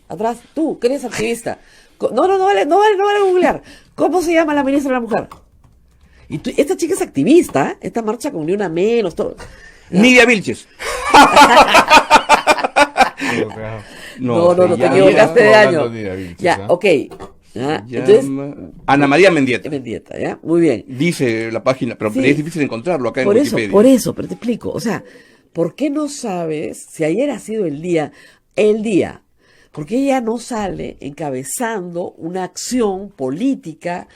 tú, que eres activista. No vale googlear. ¿Cómo se llama la ministra de la mujer? Y esta chica es activista, esta marcha con ni una menos, todo. Nidia Vilches. No, te ya equivocaste de estamos año. hablando de David, Ya, ¿ah? ok. ¿Ya? Se Entonces, llama Ana María Mendieta. Mendieta, ¿ya? Muy bien. Dice la página, pero Sí. es difícil encontrarlo acá en Por eso, Wikipedia. pero te explico. O sea, ¿por qué no sabes si ayer ha sido el día? Porque ella no sale encabezando una acción política.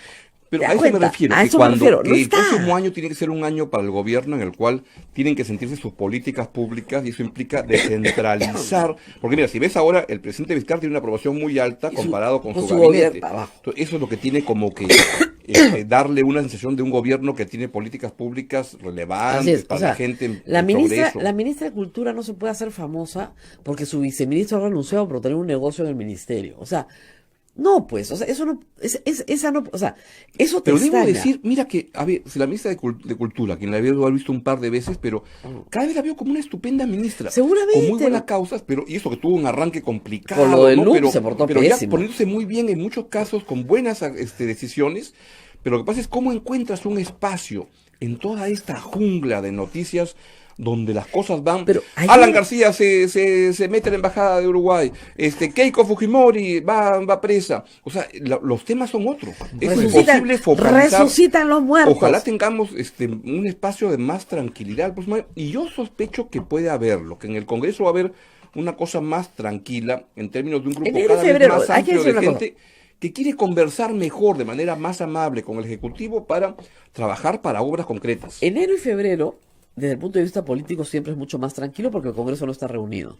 Pero ¿Te a das eso me cuenta? refiero, A que eso me refiero. que No el está. próximo año tiene que ser un año para el gobierno en el cual tienen que sentirse sus políticas públicas y eso implica descentralizar. Porque mira, si ves ahora, el presidente Vizcarra tiene una aprobación muy alta comparado con su gabinete. gobierno abajo. Entonces, eso es lo que tiene como que darle una sensación de un gobierno que tiene políticas públicas Así relevantes es, para o sea, la gente en la ministra progreso. de Cultura no se puede hacer famosa porque su viceministro ha renunciado por tener un negocio en el ministerio. O sea, no, pues, o sea, eso no, esa no, o sea, eso te Pero debo estalla. decir, mira que, a ver, si la ministra de Cultura, quien la había visto un par de veces, pero cada vez la veo como una estupenda ministra. Seguramente. Con muy buenas causas, pero, y eso que tuvo un arranque complicado, Con lo del ¿no? look Pero, se portó pero ya pésimo. poniéndose muy bien en muchos casos, con buenas decisiones, pero lo que pasa es cómo encuentras un espacio en toda esta jungla de noticias donde las cosas van. Pero ayer- Alan García se mete a la embajada de Uruguay, Keiko Fujimori va presa. O sea, los temas son otros. Es imposible focalizar. Resucitan los muertos. Ojalá tengamos un espacio de más tranquilidad el próximo año. Y yo sospecho que puede haberlo, que en el Congreso va a haber una cosa más tranquila en términos de un grupo Enero y cada vez febrero, más hay que amplio de decir una gente que quiere conversar mejor, de manera más amable con el Ejecutivo para trabajar para obras concretas. Enero y febrero, desde el punto de vista político, siempre es mucho más tranquilo porque el Congreso no está reunido.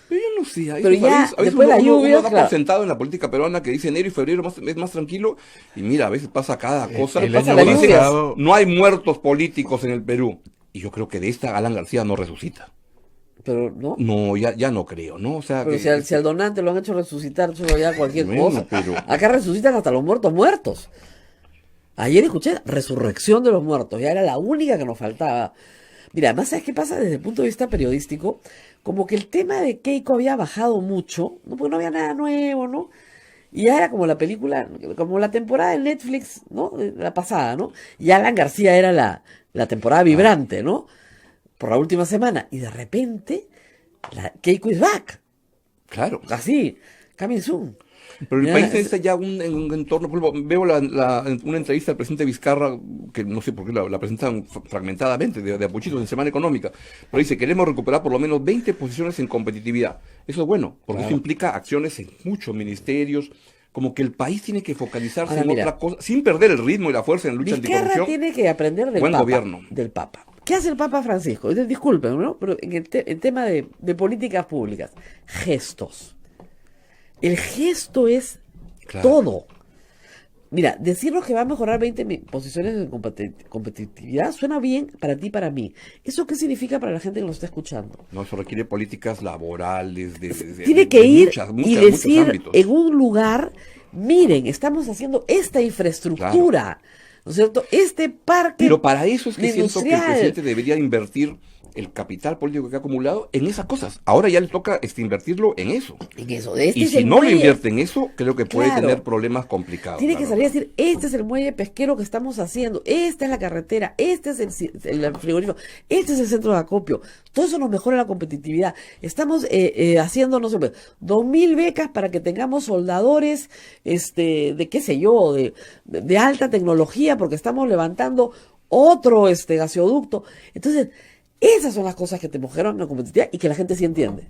Pero yo no sé, Pero ya, a veces después de la lluvia, uno da claro. por sentado en la política peruana que dice enero y febrero es más tranquilo, y mira, a veces pasa cada cosa. el Pasa año la dice, pasado- no hay muertos políticos en el Perú. Y yo creo que de esta Alan García no resucita. Pero, ¿no? No, ya no creo, ¿no? O sea, Pero que- si al donante lo han hecho resucitar, solo ya cualquier Bueno, cosa. pero- Acá resucitan hasta los muertos. Ayer escuché resurrección de los muertos, ya era la única que nos faltaba. Mira, además, ¿sabes qué pasa desde el punto de vista periodístico? Como que el tema de Keiko había bajado mucho, ¿no? Porque no había nada nuevo, ¿no? Y ya era como la película, como la temporada de Netflix, ¿no? De la pasada, ¿no? Y Alan García era la temporada vibrante, ¿no? Por la última semana. Y de repente, Keiko is back. Claro. Así, coming soon. Pero el Ya, país es- está ya en un entorno, por ejemplo, veo una entrevista al presidente Vizcarra, que no sé por qué la presentan fragmentadamente, de apuchitos en Semana Económica, pero dice, queremos recuperar por lo menos 20 posiciones en competitividad. Eso es bueno, porque eso implica acciones en muchos ministerios, como que el país tiene que focalizarse Ahora, en mira, otra cosa, sin perder el ritmo y la fuerza en la lucha Vizcarra anticorrupción. tiene que aprender del Buen Papa. gobierno. Del Papa. ¿Qué hace el Papa Francisco? Disculpen, ¿no? Pero en el tema de políticas públicas, gestos. El gesto es todo. Mira, decirnos que va a mejorar 20 posiciones en competitividad suena bien para ti y para mí. ¿Eso qué significa para la gente que nos está escuchando? No, eso requiere políticas laborales, Tiene que ir muchos y decir ámbitos. en un lugar, miren, estamos haciendo esta infraestructura, ¿no es cierto? Este parque Pero para eso es que siento que el industrial. presidente debería invertir el capital político que ha acumulado en esas cosas. Ahora ya le toca invertirlo en eso. En eso. Y Es si el no lo muelle. invierte en eso, creo que puede Claro. tener problemas complicados. Tiene la que verdad. salir a decir, este es el muelle pesquero que estamos haciendo, esta es la carretera, este es el frigorífico, este es el centro de acopio. Todo eso nos mejora la competitividad. Estamos haciendo, no sé, 2.000 becas para que tengamos soldadores, de qué sé yo, de alta tecnología, porque estamos levantando otro gaseoducto. Entonces, esas son las cosas que te mejoran la competitividad y que la gente sí entiende.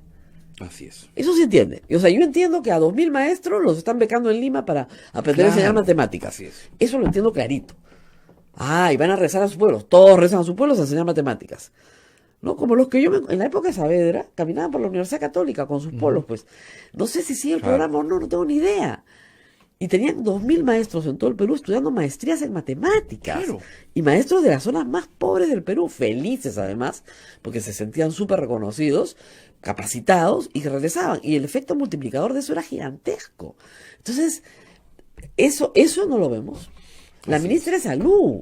Así es. Eso se entiende. O sea, yo entiendo que a 2.000 maestros los están becando en Lima para aprender a enseñar matemáticas. Así es. Eso lo entiendo clarito. Ah, y van a rezar a sus pueblos. Todos rezan a sus pueblos a enseñar matemáticas. ¿No? Como los que en la época de Saavedra caminaban por la Universidad Católica con sus polos, pues. No sé si sigue el Claro. programa o no tengo ni idea. Y tenían 2.000 maestros en todo el Perú estudiando maestrías en matemáticas. Claro. Y maestros de las zonas más pobres del Perú, felices además, porque se sentían súper reconocidos, capacitados y que regresaban. Y el efecto multiplicador de eso era gigantesco. Entonces, eso no lo vemos. La ministra de Salud.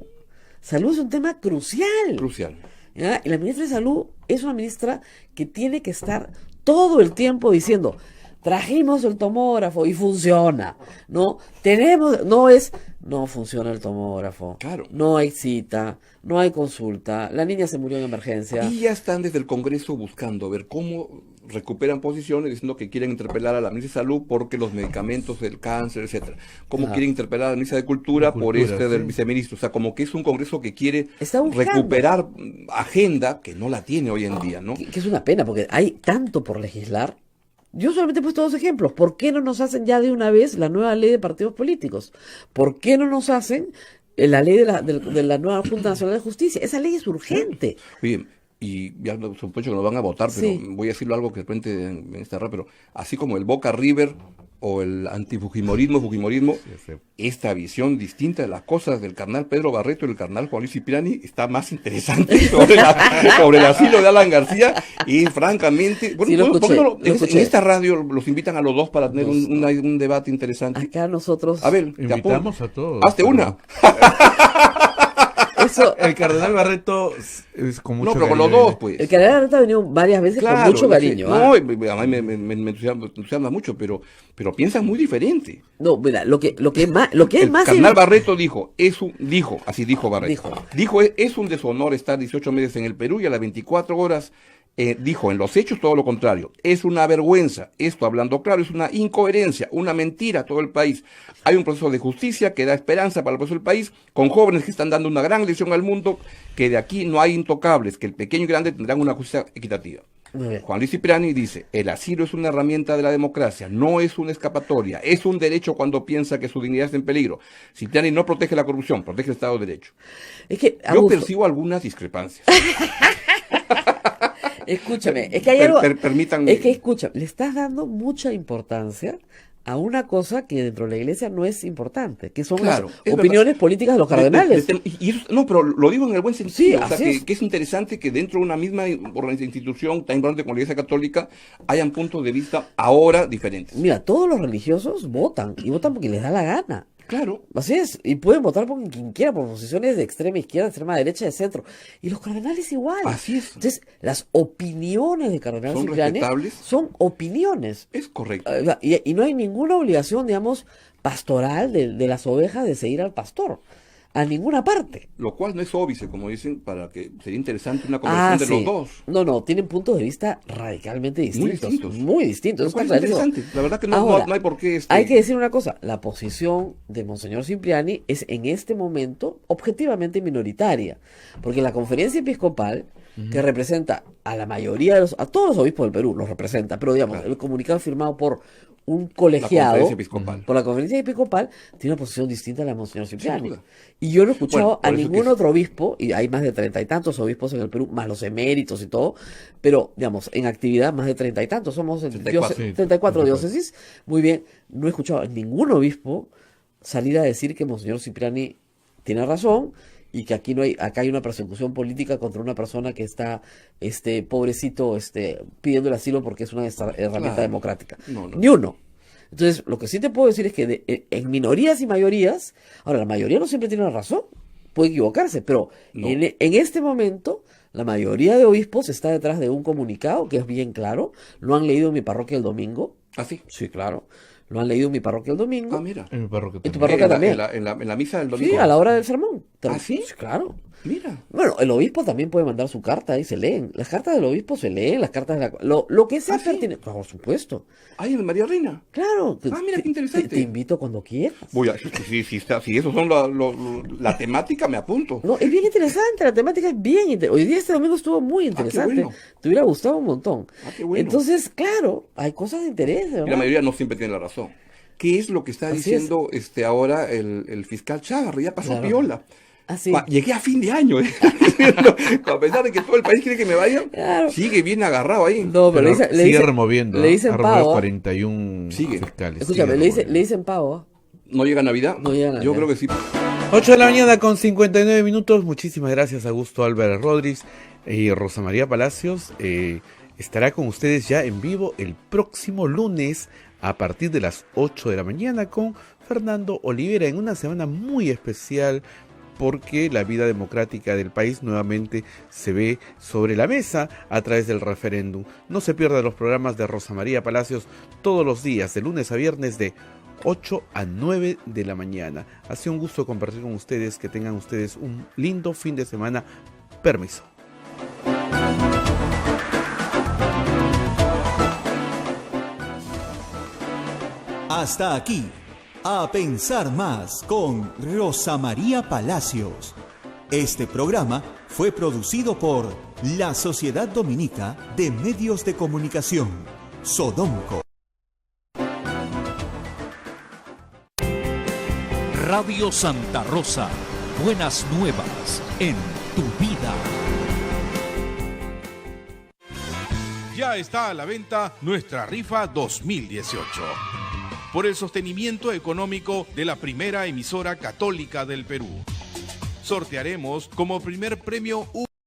Salud es un tema crucial. Crucial. ¿Ya? Y la ministra de Salud es una ministra que tiene que estar todo el tiempo diciendo, trajimos el tomógrafo y funciona, ¿no? No funciona el tomógrafo, Claro. no hay cita, no hay consulta, la niña se murió en emergencia. Y ya están desde el Congreso buscando ver cómo recuperan posiciones diciendo que quieren interpelar a la ministra de Salud porque los medicamentos del cáncer, etcétera. Como quieren interpelar a la ministra de Cultura por del viceministro. O sea, como que es un congreso que quiere recuperar agenda que no la tiene hoy en día, ¿no? Que es una pena, porque hay tanto por legislar. Yo solamente he puesto 2 ejemplos. ¿Por qué no nos hacen ya de una vez la nueva ley de partidos políticos? ¿Por qué no nos hacen la ley de la nueva Junta Nacional de Justicia? Esa ley es urgente. Oye, y ya sospecho que lo van a votar, pero voy a decirlo algo que de repente en esta red, pero así como el Boca River o el antifujimorismo, esta visión distinta de las cosas del carnal Pedro Barreto y el carnal Juan Luis Cipriani está más interesante sobre el asilo de Alan García y francamente, bueno, ¿por qué no en esta radio los invitan a los dos para tener un debate interesante? Acá nosotros... A ver, invitamos a todos. Hazte una. Eso, el cardenal Barreto es con mucho pero con los dos, pues. El cardenal Barreto ha venido varias veces con mucho cariño. No, a mí me entusiasma mucho, pero piensan muy diferente. No, mira, lo que es más... El cardenal Barreto dijo, Barreto. Dijo, es un deshonor estar 18 meses en el Perú y a las 24 horas... dijo en los hechos todo lo contrario, es una vergüenza, esto hablando claro, es una incoherencia, una mentira a todo el país. Hay un proceso de justicia que da esperanza para el proceso del país, con jóvenes que están dando una gran lección al mundo, que de aquí no hay intocables, que el pequeño y grande tendrán una justicia equitativa. Juan Luis Cipriani dice, el asilo es una herramienta de la democracia, no es una escapatoria, es un derecho cuando piensa que su dignidad está en peligro. Cipriani no protege la corrupción, protege el Estado de Derecho. Es que, yo percibo algunas discrepancias. Escúchame, es que hay algo... Permítanme. Es que, escúchame, le estás dando mucha importancia a una cosa que dentro de la iglesia no es importante, que son las opiniones políticas de los cardenales. No, pero lo digo en el buen sentido. Sí, o sea, que es interesante que dentro de una misma institución tan importante como la Iglesia Católica hayan puntos de vista ahora diferentes. Mira, todos los religiosos votan, y votan porque les da la gana. Claro. Así es, y pueden votar por quien quiera, por posiciones de extrema izquierda, extrema derecha, de centro. Y los cardenales igual. Así es. Entonces, las opiniones de cardenal ¿Son Cipriani respetables? Son opiniones. Es correcto. Y no hay ninguna obligación, digamos, pastoral de las ovejas de seguir al pastor. A ninguna parte. Lo cual no es óbice, como dicen, para que sería interesante una conversación de los dos. No, tienen puntos de vista radicalmente distintos. Muy distintos. Lo cual es interesante. La verdad que no hay por qué... Hay que decir una cosa, la posición de Monseñor Cipriani es en este momento objetivamente minoritaria, porque la conferencia episcopal, que representa a la mayoría de a todos los obispos del Perú, los representa, pero digamos, el comunicado firmado por un colegiado por la conferencia episcopal tiene una posición distinta a la de Monseñor Cipriani. Y yo no he escuchado a ningún otro obispo, y hay más de 30 y tantos obispos en el Perú, más los eméritos y todo, pero digamos, en actividad más de 30 y tantos, somos 34 diócesis. Muy bien, no he escuchado a ningún obispo salir a decir que Monseñor Cipriani tiene razón y que acá hay una persecución política contra una persona que está, pobrecito, pidiendo el asilo porque es una herramienta democrática. Ni uno. Entonces, lo que sí te puedo decir es que en minorías y mayorías, ahora, la mayoría no siempre tiene razón, puede equivocarse, pero en este momento, la mayoría de obispos está detrás de un comunicado que es bien claro. Lo han leído en mi parroquia el domingo. ¿Ah, sí? Sí, claro. Lo han leído en mi parroquia el domingo. Ah, mira. En mi parroquia también. ¿En tu parroquia también? En la misa del domingo. Sí, a la hora del sermón. ¿Ah, sí? Claro. Mira. Bueno, el obispo también puede mandar su carta y se leen. Las cartas del obispo se leen, las cartas de lo que sea pertinente. Por supuesto. Ay, en María Reina. Claro. Mira qué interesante. Te invito cuando quieras. Voy a, si esos son la temática, me apunto. No, es bien interesante, la temática es bien interesante. Hoy día este domingo estuvo muy interesante. Qué bueno. Te hubiera gustado un montón. Qué bueno. Entonces, claro, hay cosas de interés, ¿verdad? Y la mayoría no siempre tiene la razón. ¿Qué es lo que está diciendo ahora el fiscal Chávarri? Ya pasó piola. Así. Llegué a fin de año. A pesar de que todo el país quiere que me vaya, sigue bien agarrado ahí. No, pero sigue removiendo. Le dicen pavo. 41 fiscales. Escúchame, le dicen pavo. ¿No llega Navidad? No llega Navidad. Yo creo que sí. 8 de la mañana con 59 minutos. Muchísimas gracias a Augusto Álvarez Rodríguez y Rosa María Palacios. Estará con ustedes ya en vivo el próximo lunes a partir de las 8 de la mañana con Fernando Olivera en una semana muy especial porque la vida democrática del país nuevamente se ve sobre la mesa a través del referéndum. No se pierdan los programas de Rosa María Palacios todos los días, de lunes a viernes de 8 a 9 de la mañana. Ha sido un gusto compartir con ustedes, que tengan ustedes un lindo fin de semana. Permiso. Hasta aquí, A Pensar Más con Rosa María Palacios. Este programa fue producido por la Sociedad Dominica de Medios de Comunicación, Sodomco. Radio Santa Rosa, buenas nuevas en tu vida. Ya está a la venta nuestra rifa 2018. Por el sostenimiento económico de la primera emisora católica del Perú. Sortearemos como primer premio